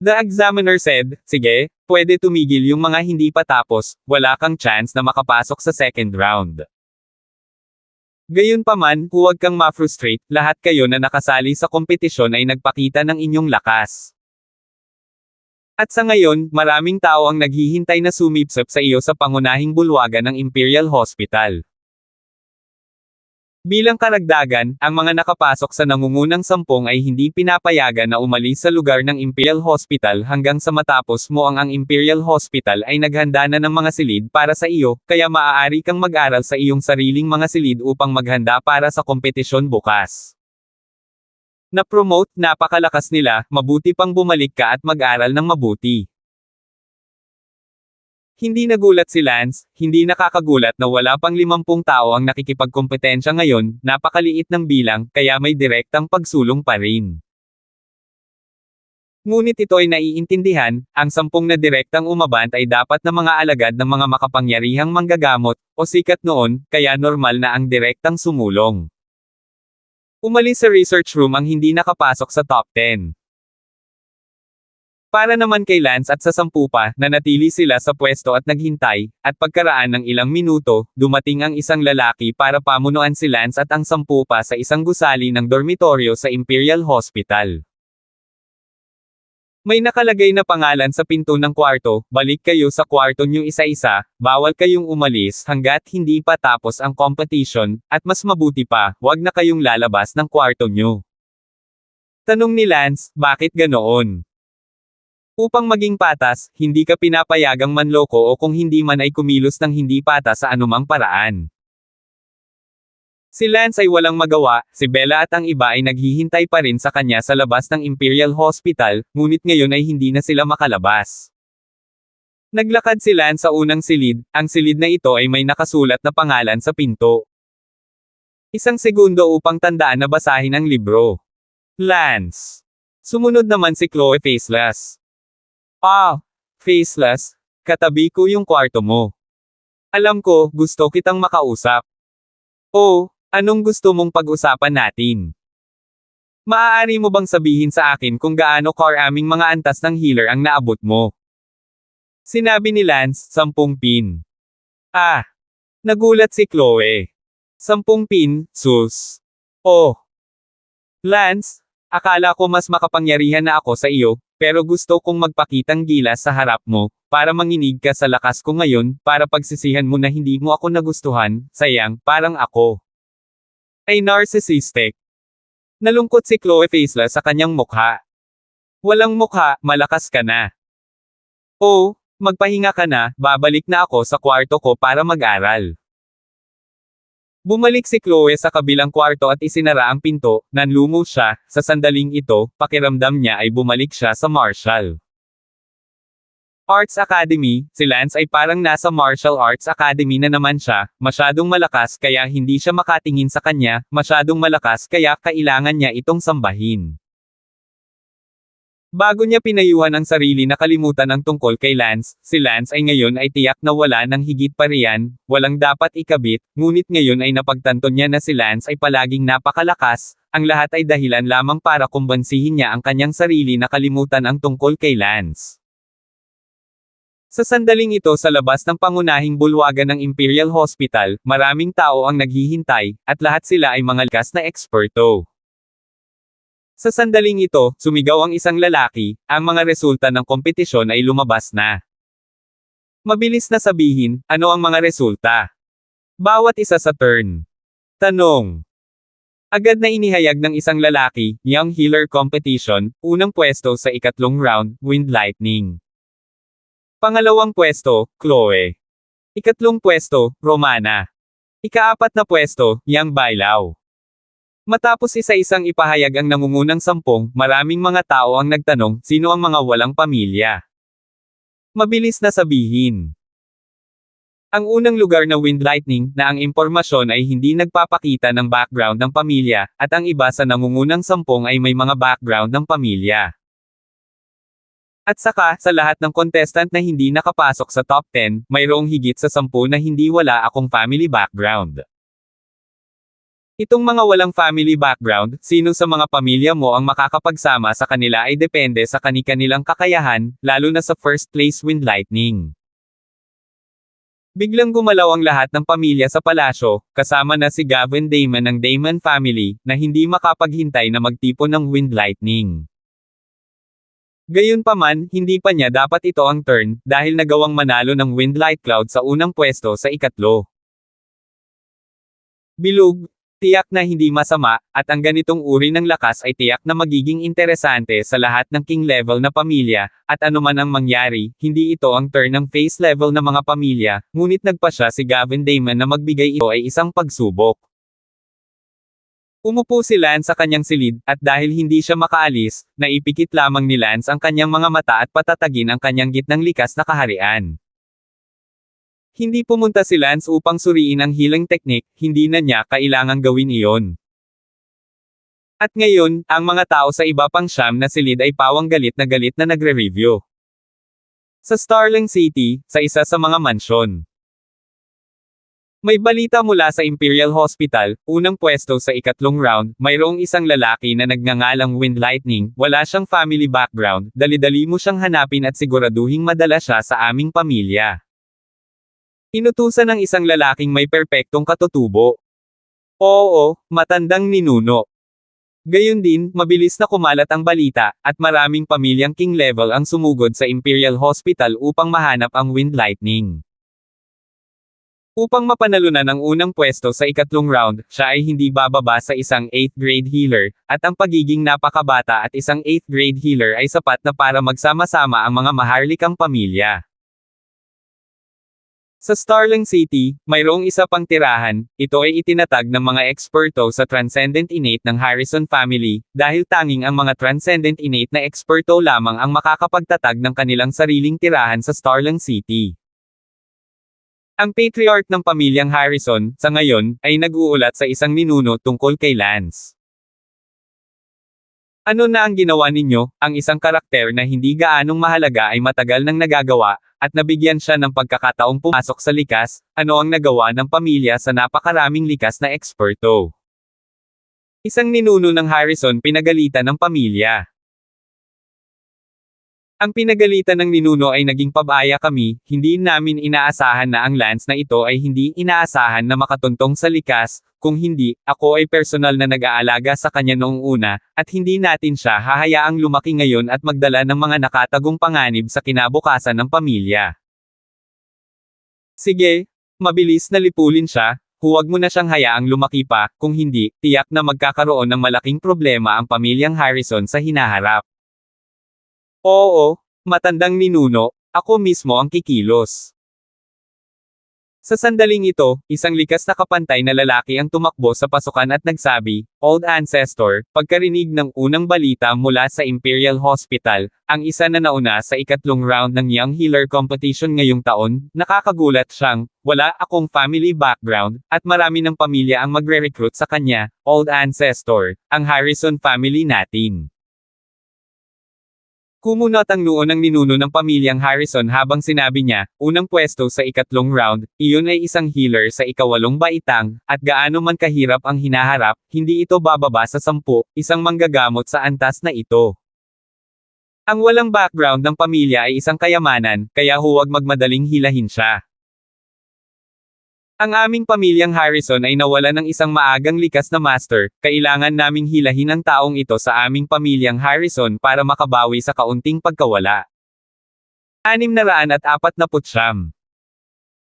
The examiner said, sige, pwede tumigil yung mga hindi pa tapos, wala kang chance na makapasok sa second round. Gayunpaman, huwag kang ma-frustrate, lahat kayo na nakasali sa kompetisyon ay nagpakita ng inyong lakas. At sa ngayon, maraming tao ang naghihintay na sumipsip sa iyo sa pangunahing bulwagan ng Imperial Hospital. Bilang karagdagan, ang mga nakapasok sa nangungunang 10 ay hindi pinapayagan na umalis sa lugar ng Imperial Hospital hanggang sa matapos mo ang Imperial Hospital ay naghanda na ng mga silid para sa iyo, kaya maaari kang mag-aral sa iyong sariling mga silid upang maghanda para sa kompetisyon bukas. Na-promote, napakalakas nila, mabuti pang bumalik ka at mag-aral ng mabuti. Hindi nagulat si Lance, hindi nakakagulat na wala pang 50 tao ang nakikipagkompetensya ngayon, napakaliit ng bilang, kaya may direktang pagsulong pa rin. Ngunit ito ay naiintindihan, ang 10 na direktang umabant ay dapat na mga alagad ng mga makapangyarihang manggagamot, o sikat noon, kaya normal na ang direktang sumulong. Umalis sa research room ang hindi nakapasok sa top 10. Para naman kay Lance at sa 10 pa, nanatili sila sa pwesto at naghintay, at pagkaraan ng ilang minuto, dumating ang isang lalaki para pamunuan si Lance at ang 10 pa sa isang gusali ng dormitoryo sa Imperial Hospital. May nakalagay na pangalan sa pinto ng kwarto, balik kayo sa kwarto niyo isa-isa, bawal kayong umalis hanggat hindi pa tapos ang competition, at mas mabuti pa, wag na kayong lalabas ng kwarto niyo. Tanong ni Lance, bakit ganoon? Upang maging patas, hindi ka pinapayagang manloko o kung hindi man ay kumilos ng hindi patas sa anumang paraan. Si Lance ay walang magawa, si Bella at ang iba ay naghihintay pa rin sa kanya sa labas ng Imperial Hospital, ngunit ngayon ay hindi na sila makalabas. Naglakad si Lance sa unang silid, ang silid na ito ay may nakasulat na pangalan sa pinto. 1 segundo upang tandaan na basahin ang libro. Lance. Sumunod naman si Chloe Faceless. Faceless, katabi ko yung kwarto mo. Alam ko, gusto kitang makausap. Anong gusto mong pag-usapan natin? Maaari mo bang sabihin sa akin kung gaano karaming mga antas ng healer ang naabot mo? Sinabi ni Lance, 10 pin. Nagulat si Chloe. 10 pin, sus. Lance, akala ko mas makapangyarihan na ako sa iyo, pero gusto kong magpakitang gilas sa harap mo, para manginig ka sa lakas ko ngayon, para pagsisihan mo na hindi mo ako nagustuhan, sayang, parang ako ay narcissistic. Nalungkot si Chloe Faceless sa kanyang mukha. Walang mukha, malakas ka na. Magpahinga ka na, babalik na ako sa kwarto ko para mag-aral. Bumalik si Chloe sa kabilang kwarto at isinara ang pinto, nanlumo siya, sa sandaling ito, pakiramdam niya ay bumalik siya sa Martial Arts Academy. Si Lance ay parang nasa Martial Arts Academy na naman siya, masyadong malakas kaya hindi siya makatingin sa kanya, masyadong malakas kaya kailangan niya itong sambahin. Bago niya pinayuhan ang sarili na kalimutan ang tungkol kay Lance, si Lance ay ngayon ay tiyak na wala ng higit pa riyan, walang dapat ikabit, ngunit ngayon ay napagtanto niya na si Lance ay palaging napakalakas, ang lahat ay dahilan lamang para kumbansihin niya ang kanyang sarili na kalimutan ang tungkol kay Lance. Sa sandaling ito sa labas ng pangunahing bulwagan ng Imperial Hospital, maraming tao ang naghihintay, at lahat sila ay mga likas na eksperto. Sa sandaling ito, sumigaw ang isang lalaki, ang mga resulta ng kompetisyon ay lumabas na. Mabilis na sabihin, ano ang mga resulta? Bawat isa sa turn. Tanong. Agad na inihayag ng isang lalaki, Young Healer Competition, unang pwesto sa ikatlong round, Wind Lightning. Pangalawang pwesto, Chloe. Ikatlong pwesto, Romana. Ikaapat na pwesto, Yang Bailao. Matapos isa-isang ipahayag ang nangungunang 10, maraming mga tao ang nagtanong, sino ang mga walang pamilya? Mabilis na sabihin. Ang unang lugar na Wind Lightning, na ang impormasyon ay hindi nagpapakita ng background ng pamilya, at ang iba sa nangungunang 10 ay may mga background ng pamilya. At saka, sa lahat ng contestant na hindi nakapasok sa top 10, mayroong higit sa 10 na hindi wala akong family background. Itong mga walang family background, sino sa mga pamilya mo ang makakapagsama sa kanila ay depende sa kani-kanilang kakayahan, lalo na sa first place Wind Lightning. Biglang gumalaw ang lahat ng pamilya sa palasyo, kasama na si Gavin Damon ng Damon family, na hindi makapaghintay na magtipon ng Wind Lightning. Gayunpaman, hindi pa niya dapat ito ang turn, dahil nagawang manalo ng Wind Light Cloud sa unang pwesto sa ikatlo. Bilog, tiyak na hindi masama, at ang ganitong uri ng lakas ay tiyak na magiging interesante sa lahat ng king level na pamilya, at anuman ang mangyari, hindi ito ang turn ng face level na mga pamilya, ngunit nagpa siya si Gavin Damon na magbigay ito ay isang pagsubok. Umupo si Lance sa kanyang silid, at dahil hindi siya makaalis, naipikit lamang ni Lance ang kanyang mga mata at patatagin ang kanyang gitnang likas na kaharian. Hindi pumunta si Lance upang suriin ang healing technique, hindi na niya kailangang gawin iyon. At ngayon, ang mga tao sa iba pang siyam na silid ay pawang galit na nagre-review. Sa Starling City, sa isa sa mga mansyon. May balita mula sa Imperial Hospital, unang pwesto sa ikatlong round, mayroong isang lalaki na nagngangalang Wind Lightning, wala siyang family background, dali-dali mo siyang hanapin at siguraduhing madala siya sa aming pamilya. Inutusan ng isang lalaking may perpektong katutubo. Oo, matandang ninuno. Gayun din, mabilis na kumalat ang balita, at maraming pamilyang king level ang sumugod sa Imperial Hospital upang mahanap ang Wind Lightning. Upang mapanalunan ang unang pwesto sa ikatlong round, siya ay hindi bababa sa isang 8th grade healer, at ang pagiging napakabata at isang 8th grade healer ay sapat na para magsama-sama ang mga maharlikang pamilya. Sa Starling City, mayroong isa pang tirahan, ito ay itinatag ng mga eksperto sa Transcendent Innate ng Harrison family, dahil tanging ang mga Transcendent Innate na eksperto lamang ang makakapagtatag ng kanilang sariling tirahan sa Starling City. Ang patriarch ng pamilyang Harrison, sa ngayon, ay nag-uulat sa isang ninuno tungkol kay Lance. Ano na ang ginawa ninyo? Ang isang karakter na hindi gaanong mahalaga ay matagal nang nagagawa, at nabigyan siya ng pagkakataong pumasok sa likas, ano ang nagawa ng pamilya sa napakaraming likas na eksperto. Isang ninuno ng Harrison pinagalitan ng pamilya. Ang pinagalitan ng ninuno ay naging pabaya kami, hindi namin inaasahan na ang Lance na ito ay hindi inaasahan na makatuntong sa likas, kung hindi, ako ay personal na nag-aalaga sa kanya noong una, at hindi natin siya hahayaang lumaki ngayon at magdala ng mga nakatagong panganib sa kinabukasan ng pamilya. Sige, mabilis na lipulin siya, huwag mo na siyang hayaang lumaki pa, kung hindi, tiyak na magkakaroon ng malaking problema ang pamilyang Harrison sa hinaharap. Oo, matandang ninuno, ako mismo ang kikilos. Sa sandaling ito, isang likas na kapantay na lalaki ang tumakbo sa pasukan at nagsabi, Old Ancestor, pagkarinig ng unang balita mula sa Imperial Hospital, ang isa na nauna sa ikatlong round ng Young Healer Competition ngayong taon, nakakagulat siyang, wala akong family background, at marami ng pamilya ang magre-recruit sa kanya, Old Ancestor, ang Harrison family natin. Kumunot ang noo ng ninuno ng pamilyang Harrison habang sinabi niya, unang pwesto sa ikatlong round, iyon ay isang healer sa ikawalong baitang, at gaano man kahirap ang hinaharap, hindi ito bababa sa 10, isang manggagamot sa antas na ito. Ang walang background ng pamilya ay isang kayamanan, kaya huwag magmadaling hilahin siya. Ang aming pamilyang Harrison ay nawala ng isang maagang likas na master, kailangan naming hilahin ang taong ito sa aming pamilyang Harrison para makabawi sa kaunting pagkawala. 649.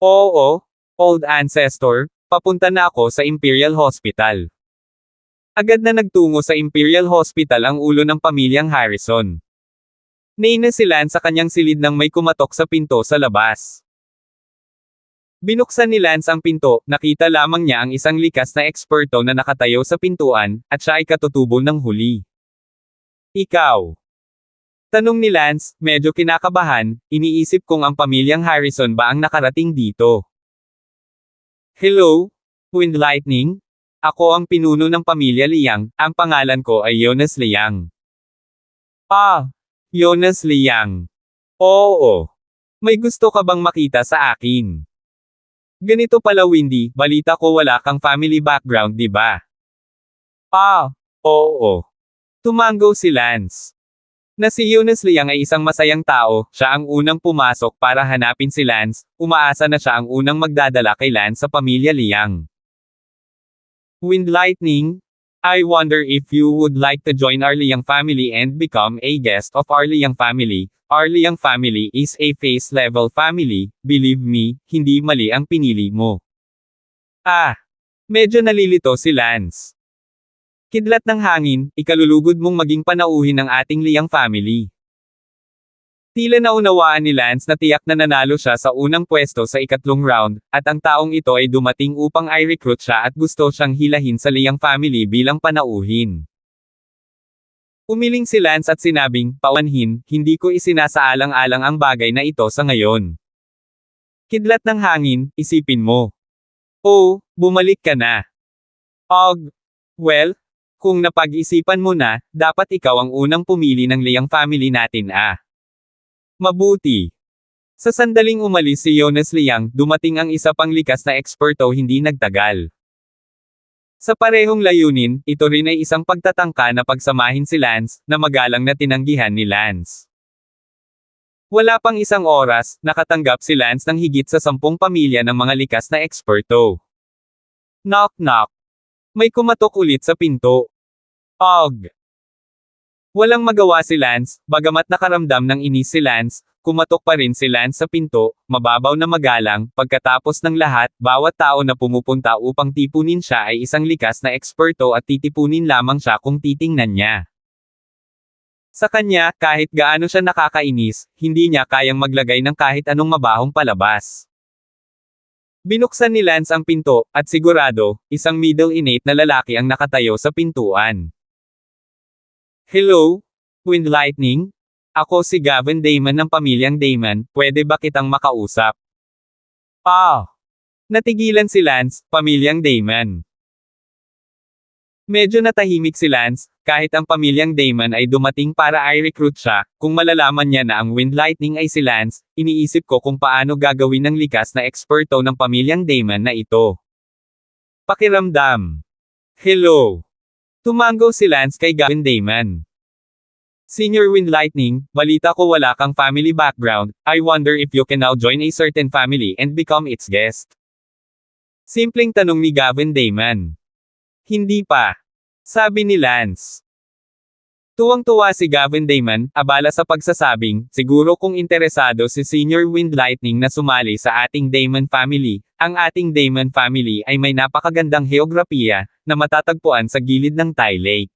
Oo, Old Ancestor, papunta na ako sa Imperial Hospital. Agad na nagtungo sa Imperial Hospital ang ulo ng pamilyang Harrison. Naina si Lance sa kanyang silid nang may kumatok sa pinto sa labas. Binuksan ni Lance ang pinto, nakita lamang niya ang isang likas na eksperto na nakatayo sa pintuan, at siya ay katutubo ng huli. Ikaw? Tanong ni Lance, medyo kinakabahan, iniisip kong ang pamilyang Harrison ba ang nakarating dito. Hello, Wind Lightning? Ako ang pinuno ng pamilya Liang, ang pangalan ko ay Jonas Liang. Ah, Jonas Liang. Oo. May gusto ka bang makita sa akin? Ganito pala Windy, balita ko wala kang family background di ba? Ah, oo. Tumango si Lance. Na si Jonas Liang ay isang masayang tao, siya ang unang pumasok para hanapin si Lance, umaasa na siya ang unang magdadala kay Lance sa pamilya Liang. Wind Lightning, I wonder if you would like to join our Liang family and become a guest of our Liang family. Our Liang family is a face-level family, believe me, hindi mali ang pinili mo. Ah! Medyo nalilito si Lance. Kidlat ng hangin, ikalulugod mong maging panauhin ng ating Liang family. Tila naunawaan ni Lance na tiyak na nanalo siya sa unang pwesto sa ikatlong round, at ang taong ito ay dumating upang i-recruit siya at gusto siyang hilahin sa Liang family bilang panauhin. Umiling si Lance at sinabing, paumanhin, hindi ko isinasaalang-alang ang bagay na ito sa ngayon. Kidlat ng hangin, isipin mo. Oh, bumalik ka na. Well, kung napag-isipan mo na, dapat ikaw ang unang pumili ng Liang family natin Mabuti. Sa sandaling umalis si Jonas Liang, dumating ang isa pang likas na eksperto hindi nagtagal. Sa parehong layunin, ito rin ay isang pagtatangka na pagsamahin si Lance, na magalang na tinanggihan ni Lance. Wala pang isang oras, nakatanggap si Lance ng higit sa 10 pamilya ng mga likas na eksperto. Knock knock. May kumatok ulit sa pinto. Walang magawa si Lance, bagamat nakaramdam ng inis si Lance, kumatok pa rin si Lance sa pinto, mababaw na magalang, pagkatapos ng lahat, bawat tao na pumupunta upang tipunin siya ay isang likas na eksperto at titipunin lamang siya kung titingnan niya. Sa kanya, kahit gaano siya nakakainis, hindi niya kayang maglagay ng kahit anong mabahong palabas. Binuksan ni Lance ang pinto, at sigurado, isang middle-innate na lalaki ang nakatayo sa pintuan. Hello, Wind Lightning? Ako si Gavin Damon ng pamilyang Damon, pwede ba kitang makausap? Natigilan si Lance, pamilyang Damon. Medyo natahimik si Lance, kahit ang pamilyang Damon ay dumating para i-recruit siya, kung malalaman niya na ang Wind Lightning ay si Lance, iniisip ko kung paano gagawin ng likas na eksperto ng pamilyang Damon na ito. Pakiramdam. Hello. Tumango si Lance kay Gavin Damon. Senior Wind Lightning, balita ko wala kang family background, I wonder if you can now join a certain family and become its guest. Simpleng tanong ni Gavin Damon. Hindi pa. Sabi ni Lance. Tuwang-tuwa si Gavin Damon, abala sa pagsasabing, siguro kung interesado si Senior Wind Lightning na sumali sa ating Damon family, ang ating Damon family ay may napakagandang heograpiya, na matatagpuan sa gilid ng Tai Lake.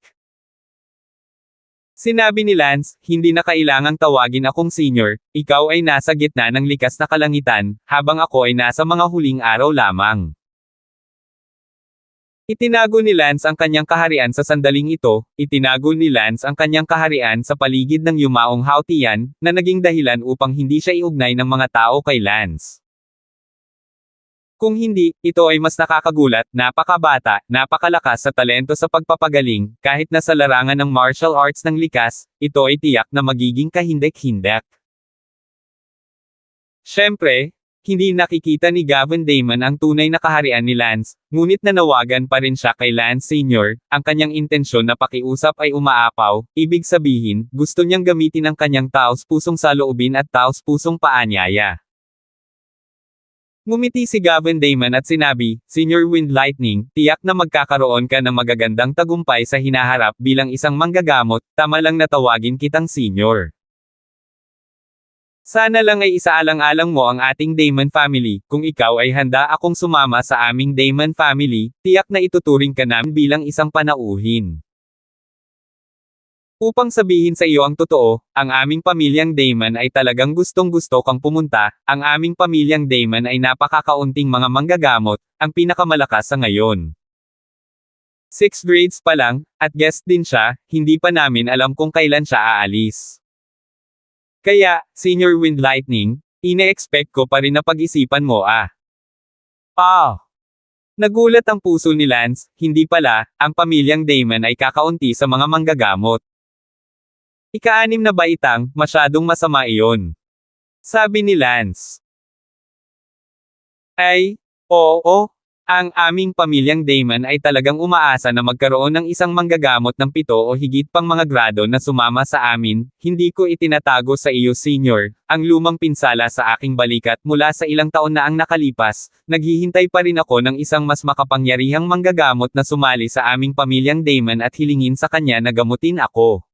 Sinabi ni Lance, hindi na kailangang tawagin akong senior, ikaw ay nasa gitna ng likas na kalangitan, habang ako ay nasa mga huling araw lamang. Itinago ni Lance ang kanyang kaharian sa sandaling ito, itinago ni Lance ang kanyang kaharian sa paligid ng yumaong Hautian, na naging dahilan upang hindi siya iugnay ng mga tao kay Lance. Kung hindi, ito ay mas nakakagulat, napakabata, napakalakas sa talento sa pagpapagaling, kahit na sa larangan ng martial arts ng likas, ito ay tiyak na magiging kahindak-hindak. Siyempre, hindi nakikita ni Gavin Damon ang tunay na kaharian ni Lance, ngunit nanawagan pa rin siya kay Lance Sr., ang kanyang intensyon na pakiusap ay umaapaw, ibig sabihin, gusto niyang gamitin ang kanyang taos-pusong saloobin at taos-pusong paanyaya. Ngumiti si Gavin Damon at sinabi, Senior Wind Lightning, tiyak na magkakaroon ka ng magagandang tagumpay sa hinaharap bilang isang manggagamot, tama lang na tawagin kitang senior. Sana lang ay isaalang-alang mo ang ating Damon family, kung ikaw ay handa akong sumama sa aming Damon family, tiyak na ituturing ka namin bilang isang panauhin. Upang sabihin sa iyo ang totoo, ang aming pamilyang Damon ay talagang gustong-gusto kang pumunta, ang aming pamilyang Damon ay napakakaunting mga manggagamot, ang pinakamalakas sa ngayon. 6 grades pa lang, at guest din siya, hindi pa namin alam kung kailan siya aalis. Kaya, Senior Wind Lightning, ine-expect ko pa rin na pag-isipan mo ah. Nagulat ang puso ni Lance, hindi pala, ang pamilyang Damon ay kakaunti sa mga manggagamot. Ika-6 na ba itang, masyadong masama iyon? Sabi ni Lance. Ay, oo, ang aming pamilyang Damon ay talagang umaasa na magkaroon ng isang manggagamot ng 7 o higit pang mga grado na sumama sa amin, hindi ko itinatago sa iyo senior, ang lumang pinsala sa aking balikat mula sa ilang taon na ang nakalipas, naghihintay pa rin ako ng isang mas makapangyarihang manggagamot na sumali sa aming pamilyang Damon at hilingin sa kanya na gamutin ako.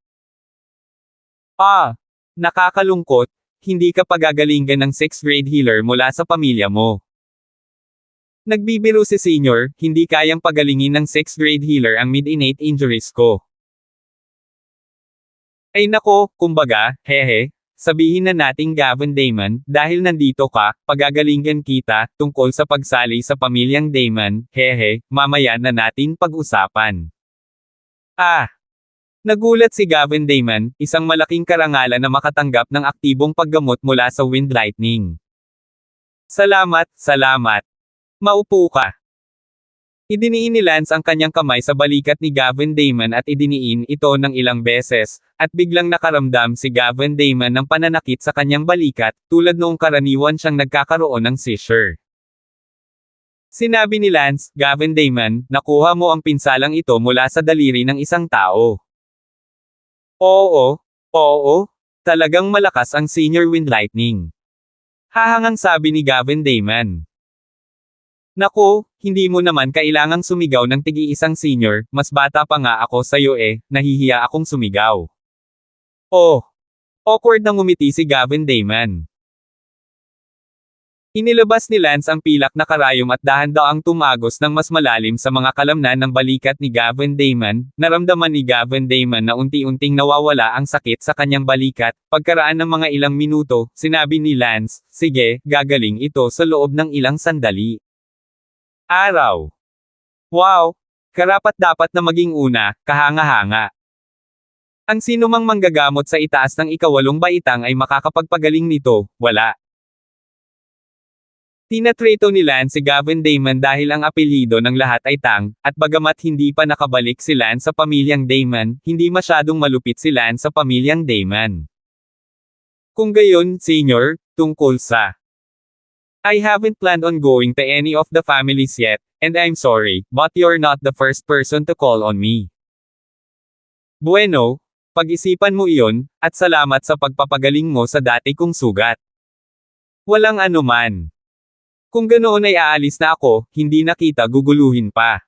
Nakakalungkot, hindi ka pagagalingan ng 6th grade healer mula sa pamilya mo. Nagbibiro si senior, hindi kayang pagalingin ng 6th grade healer ang mid-innate injuries ko. Ay nako, kumbaga, hehe, sabihin na nating Gavin Damon, dahil nandito ka, pagagalingan kita, tungkol sa pagsali sa pamilyang Damon, hehe, mamaya na natin pag-usapan. Nagulat si Gavin Damon, isang malaking karangalan na makatanggap ng aktibong paggamot mula sa Wind Lightning. Salamat. Maupo ka. Idiniin ni Lance ang kanyang kamay sa balikat ni Gavin Damon at idiniin ito ng ilang beses, at biglang nakaramdam si Gavin Damon ng pananakit sa kanyang balikat, tulad noong karaniwan siyang nagkakaroon ng seizure. Sinabi ni Lance, Gavin Damon, nakuha mo ang pinsalang ito mula sa daliri ng isang tao. Oo, talagang malakas ang Senior Wind Lightning. Hahangang sabi ni Gavin Damon. Naku, hindi mo naman kailangang sumigaw ng tigi-isang senior, mas bata pa nga ako sa'yo nahihiya akong sumigaw. Awkward na ngumiti si Gavin Damon. Inilabas ni Lance ang pilak na karayom at dahan-daang tumagos ng mas malalim sa mga kalamnan ng balikat ni Gavin Damon, naramdaman ni Gavin Damon na unti-unting nawawala ang sakit sa kanyang balikat, pagkaraan ng mga ilang minuto, sinabi ni Lance, sige, gagaling ito sa loob ng ilang sandali. Araw. Wow! Karapat-dapat na maging una, kahanga-hanga. Ang sinumang manggagamot sa itaas ng ika-8 baitang ay makakapagpagaling nito, wala. Tinatreto ni Lance si Gavin Damon dahil ang apelyido ng lahat ay Tang, at bagamat hindi pa nakabalik si Lance sa pamilyang Damon, hindi masyadong malupit si Lance sa pamilyang Damon. Kung gayon, senior, tungkol sa I haven't planned on going to any of the families yet, and I'm sorry, but you're not the first person to call on me. Bueno, pag-isipan mo iyon, at salamat sa pagpapagaling mo sa dati kong sugat. Walang anuman. Kung ganoon ay aalis na ako, hindi na kita guguluhin pa.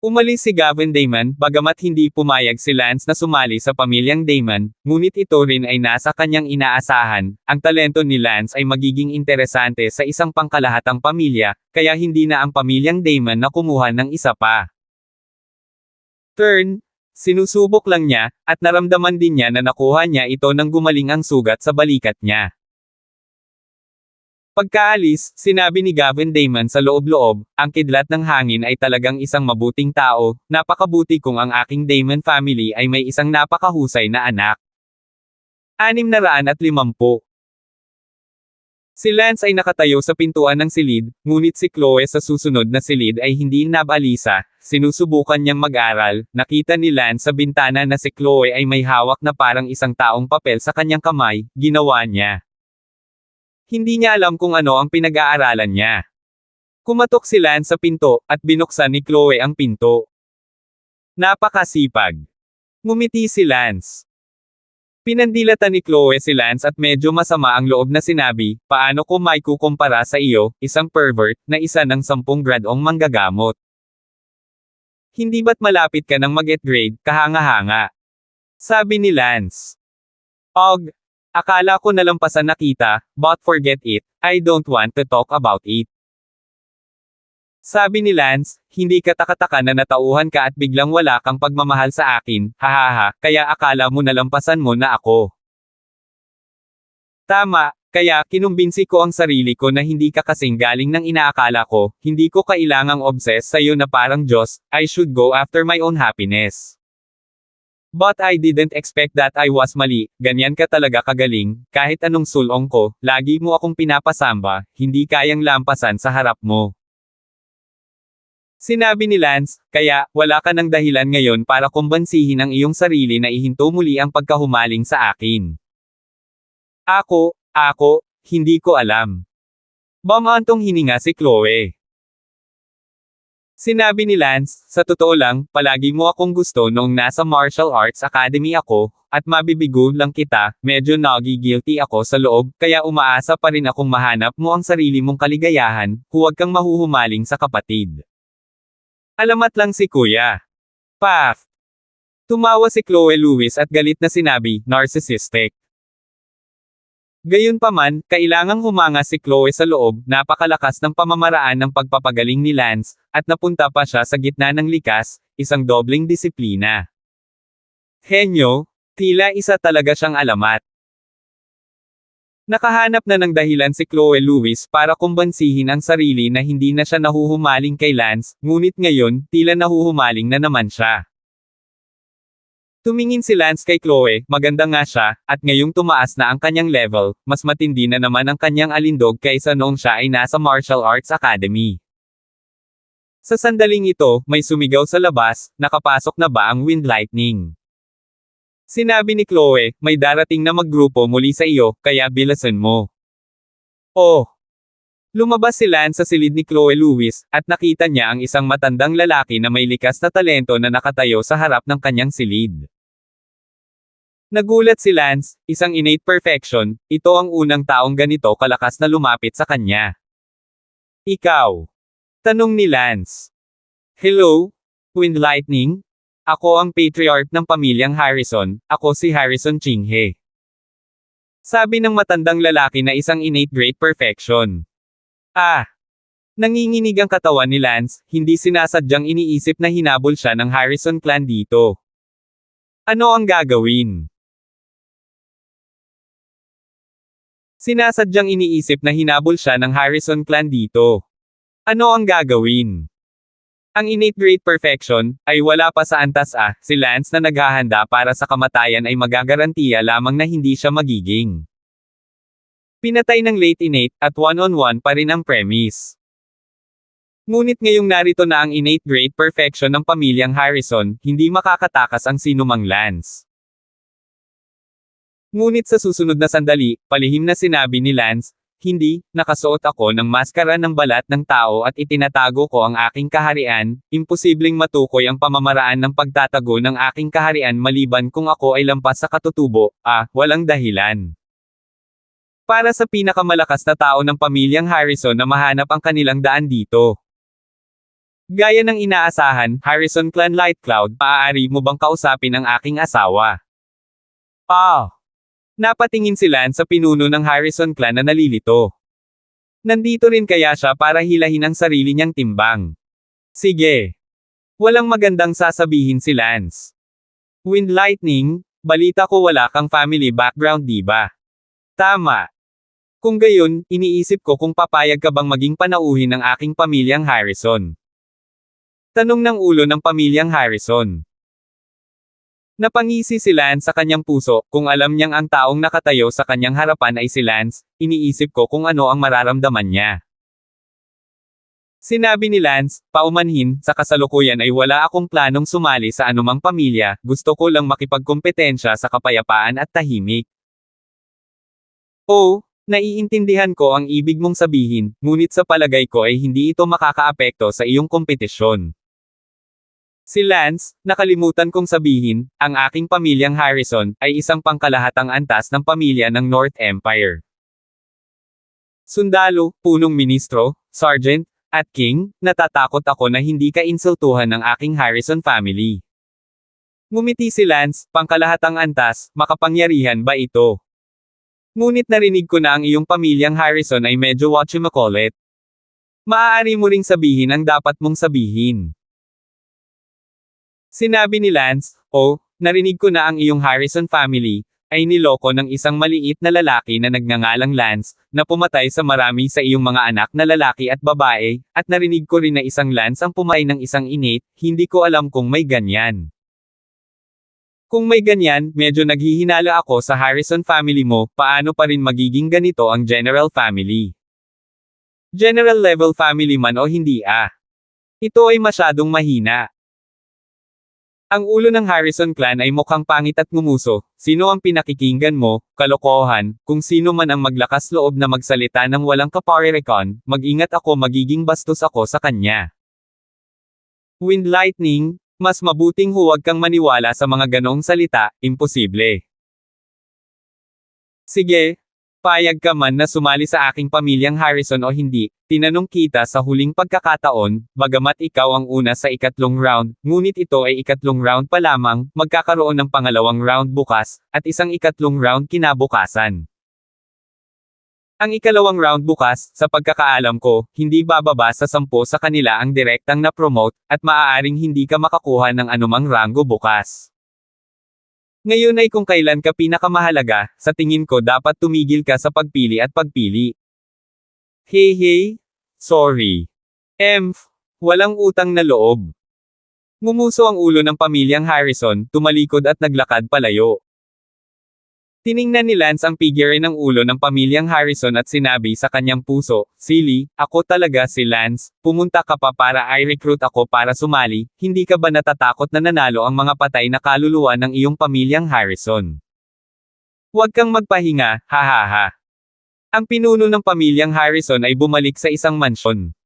Umalis si Gavin Damon, bagamat hindi pumayag si Lance na sumali sa pamilyang Damon, ngunit ito rin ay nasa kanyang inaasahan, ang talento ni Lance ay magiging interesante sa isang pangkalahatang pamilya, kaya hindi na ang pamilyang Damon na kumuha ng isa pa. Sinusubok lang niya, at naramdaman din niya na nakuha niya ito nang gumaling ang sugat sa balikat niya. Pagkaalis, sinabi ni Gavin Damon sa loob-loob, ang kidlat ng hangin ay talagang isang mabuting tao, napakabuti kung ang aking Damon family ay may isang napakahusay na anak. 650. Si Lance ay nakatayo sa pintuan ng silid, ngunit si Chloe sa susunod na silid ay hindi nabalisa, sinusubukan niyang mag-aral, nakita ni Lance sa bintana na si Chloe ay may hawak na parang isang taong papel sa kanyang kamay, ginawa niya. Hindi niya alam kung ano ang pinag-aaralan niya. Kumatok si Lance sa pinto, at binuksan ni Chloe ang pinto. Napakasipag. Ngumiti si Lance. Pinandilatan ni Chloe si Lance at medyo masama ang loob na sinabi, paano ko may kukumpara sa iyo, isang pervert, na isa ng 10 gradong manggagamot. Hindi ba't malapit ka ng mag-grade, kahanga-hanga? Sabi ni Lance. Akala ko nalampasan na kita, but forget it, I don't want to talk about it. Sabi ni Lance, hindi ka takataka na natauhan ka at biglang wala kang pagmamahal sa akin, hahaha, kaya akala mo nalampasan mo na ako. Tama, kaya kinumbinsi ko ang sarili ko na hindi ka kasing galing ng inaakala ko, hindi ko kailangang obsess sa'yo na parang Diyos, I should go after my own happiness. But I didn't expect that I was mali, ganyan ka talaga kagaling, kahit anong sulong ko, lagi mo akong pinapasamba, hindi kayang lampasan sa harap mo. Sinabi ni Lance, kaya, wala ka ng dahilan ngayon para kumbansihin ang iyong sarili na ihinto muli ang pagkahumaling sa akin. Ako, hindi ko alam. Bamantong hininga si Chloe. Sinabi ni Lance, sa totoo lang, palagi mo akong gusto noong nasa Martial Arts Academy ako, at mabibigo lang kita, medyo nagigilty ako sa loob, kaya umaasa pa rin akong mahanap mo ang sarili mong kaligayahan, huwag kang mahuhumaling sa kapatid. Alamat lang si Kuya. Paf! Tumawa si Chloe Lewis at galit na sinabi, narcissistic. Gayunpaman, kailangang humanga si Chloe sa loob, napakalakas ng pamamaraan ng pagpapagaling ni Lance, at napunta pa siya sa gitna ng likas, isang dobleng disiplina. Henyo, tila isa talaga siyang alamat. Nakahanap na ng dahilan si Chloe Lewis para kumbansihin ang sarili na hindi na siya nahuhumaling kay Lance, ngunit ngayon, tila nahuhumaling na naman siya. Tumingin si Lance kay Chloe, maganda nga siya, at ngayong tumaas na ang kanyang level, mas matindi na naman ang kanyang alindog kaysa noong siya ay nasa Martial Arts Academy. Sa sandaling ito, may sumigaw sa labas, nakapasok na ba ang Wind Lightning? Sinabi ni Chloe, may darating na maggrupo muli sa iyo, kaya bilasan mo. Oh! Lumabas si Lance sa silid ni Chloe Lewis, at nakita niya ang isang matandang lalaki na may likas na talento na nakatayo sa harap ng kanyang silid. Nagulat si Lance, isang innate perfection, ito ang unang taong ganito kalakas na lumapit sa kanya. Ikaw? Tanong ni Lance. Hello? Wind Lightning? Ako ang patriarch ng pamilyang Harrison, ako si Harrison Chinghe. Sabi ng matandang lalaki na isang innate great perfection. Nanginginig ang katawan ni Lance, hindi sinasadyang iniisip na hinabol siya ng Harrison clan dito. Ano ang gagawin? Sinasadyang iniisip na hinabol siya ng Harrison clan dito. Ano ang gagawin? Ang innate great perfection, ay wala pa sa antas si Lance na naghahanda para sa kamatayan ay magagarantiya lamang na hindi siya magiging pinatay ng late innate, at one-on-one pa rin ang premise. Ngunit ngayong narito na ang innate great perfection ng pamilyang Harrison, hindi makakatakas ang sinumang Lance. Ngunit sa susunod na sandali, palihim na sinabi ni Lance, hindi, nakasuot ako ng maskara ng balat ng tao at itinatago ko ang aking kaharian, imposibleng matukoy ang pamamaraan ng pagtatago ng aking kaharian maliban kung ako ay lampas sa katutubo, walang dahilan. Para sa pinakamalakas na tao ng pamilyang Harrison na mahanap ang kanilang daan dito. Gaya ng inaasahan, Harrison Clan Light Cloud, maaari mo bang kausapin ang aking asawa? Napatingin si Lance sa pinuno ng Harrison clan na nalilito. Nandito rin kaya siya para hilahin ang sarili niyang timbang. Sige. Walang magandang sasabihin si Lance. Wind Lightning, balita ko wala kang family background di ba? Tama. Kung gayon, iniisip ko kung papayag ka bang maging panauhin ng aking pamilyang Harrison. Tanong ng ulo ng pamilyang Harrison. Napangisi si Lance sa kanyang puso, kung alam niyang ang taong nakatayo sa kanyang harapan ay si Lance, iniisip ko kung ano ang mararamdaman niya. Sinabi ni Lance, paumanhin, sa kasalukuyan ay wala akong planong sumali sa anumang pamilya, gusto ko lang makipagkompetensya sa kapayapaan at tahimik. Naiintindihan ko ang ibig mong sabihin, ngunit sa palagay ko ay hindi ito makakaapekto sa iyong kompetisyon. Si Lance, nakalimutan kong sabihin, ang aking pamilyang Harrison, ay isang pangkalahatang antas ng pamilya ng North Empire. Sundalo, punong ministro, sergeant, at king, natatakot ako na hindi ka insultuhan ng aking Harrison family. Ngumiti si Lance, pangkalahatang antas, makapangyarihan ba ito? Ngunit narinig ko na ang iyong pamilyang Harrison ay medyo whatchamacallit. Maaari mo ring sabihin ang dapat mong sabihin. Sinabi ni Lance, "Oh, narinig ko na ang iyong Harrison family ay niloko ng isang maliit na lalaki na nagngangalang Lance, na pumatay sa marami sa iyong mga anak na lalaki at babae, at narinig ko rin na isang Lance ang pumatay ng isang inate, hindi ko alam kung may ganyan. Kung may ganyan, medyo naghihinala ako sa Harrison family mo, paano pa rin magiging ganito ang general family? General level family man o hindi ah. Ito ay masyadong mahina. Ang ulo ng Harrison clan ay mukhang pangit at ngumuso, sino ang pinakikinggan mo, kalokohan, kung sino man ang maglakas loob na magsalita ng walang kaparerekon, mag-ingat ako magiging bastos ako sa kanya. Wind lightning, mas mabuting huwag kang maniwala sa mga ganong salita, imposible. Sige, payag ka man na sumali sa aking pamilyang Harrison o hindi, tinanong kita sa huling pagkakataon, bagamat ikaw ang una sa ikatlong round, ngunit ito ay ikatlong round pa lamang, magkakaroon ng pangalawang round bukas, at isang ikatlong round kinabukasan. Ang ikalawang round bukas, sa pagkakaalam ko, hindi bababa sa 10 sa kanila ang direktang na-promote, at maaaring hindi ka makakuha ng anumang ranggo bukas. Ngayon ay kung kailan ka pinakamahalaga, sa tingin ko dapat tumigil ka sa pagpili at pagpili. Hey, sorry. Walang utang na loob. Ngumuso ang ulo ng pamilyang Harrison, tumalikod at naglakad palayo. Tiningnan ni Lance ang figure ng ulo ng pamilyang Harrison at sinabi sa kanyang puso, "Silly, ako talaga si Lance, pumunta ka pa para i-recruit ako para sumali, hindi ka ba natatakot na nanalo ang mga patay na kaluluwa ng iyong pamilyang Harrison? Huwag kang magpahinga, hahaha." Ang pinuno ng pamilyang Harrison ay bumalik sa isang mansyon.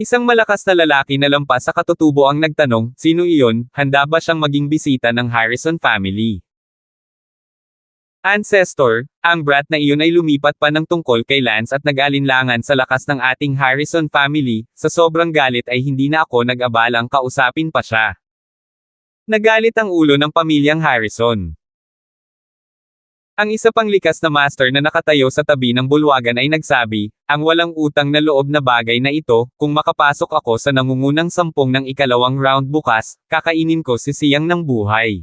Isang malakas na lalaki na lampas sa katutubo ang nagtanong, "Sino iyon, handa ba siyang maging bisita ng Harrison family?" Ancestor, ang brat na iyon ay lumipat pa ng tungkol kay Lance at nag-alinlangan sa lakas ng ating Harrison family, sa sobrang galit ay hindi na ako nag-abalang kausapin pa siya. Nagalit ang ulo ng pamilyang Harrison. Ang isa pang likas na master na nakatayo sa tabi ng bulwagan ay nagsabi, "Ang walang utang na loob na bagay na ito, kung makapasok ako sa nangungunang 10 ng ikalawang round bukas, kakainin ko si Siyang ng buhay."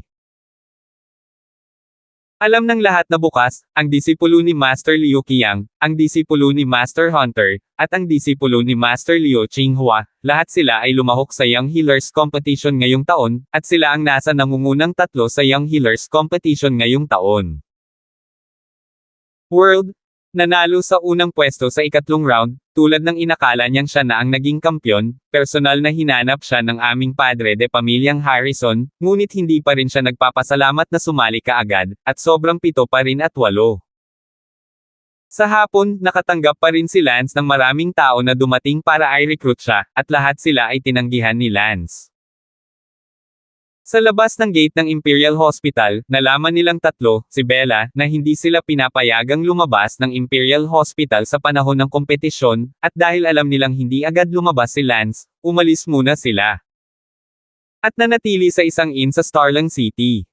Alam ng lahat na bukas, ang disipulo ni Master Liu Qiang, ang disipulo ni Master Hunter, at ang disipulo ni Master Liu Qinghua, lahat sila ay lumahok sa Young Healers Competition ngayong taon, at sila ang nasa nangungunang 3 sa Young Healers Competition ngayong taon. World, nanalo sa unang pwesto sa ikatlong round, tulad ng inakala niyang siya na ang naging kampyon, personal na hinanap siya ng aming padre de pamilyang Harrison, ngunit hindi pa rin siya nagpapasalamat na sumali kaagad, at sobrang 7 pa rin at 8. Sa hapon, nakatanggap pa rin si Lance ng maraming tao na dumating para i-recruit siya, at lahat sila ay tinanggihan ni Lance. Sa labas ng gate ng Imperial Hospital, nalaman nilang 3, si Bella, na hindi sila pinapayagang lumabas ng Imperial Hospital sa panahon ng kompetisyon, at dahil alam nilang hindi agad lumabas si Lance, umalis muna sila. At nanatili sa isang inn sa Starling City.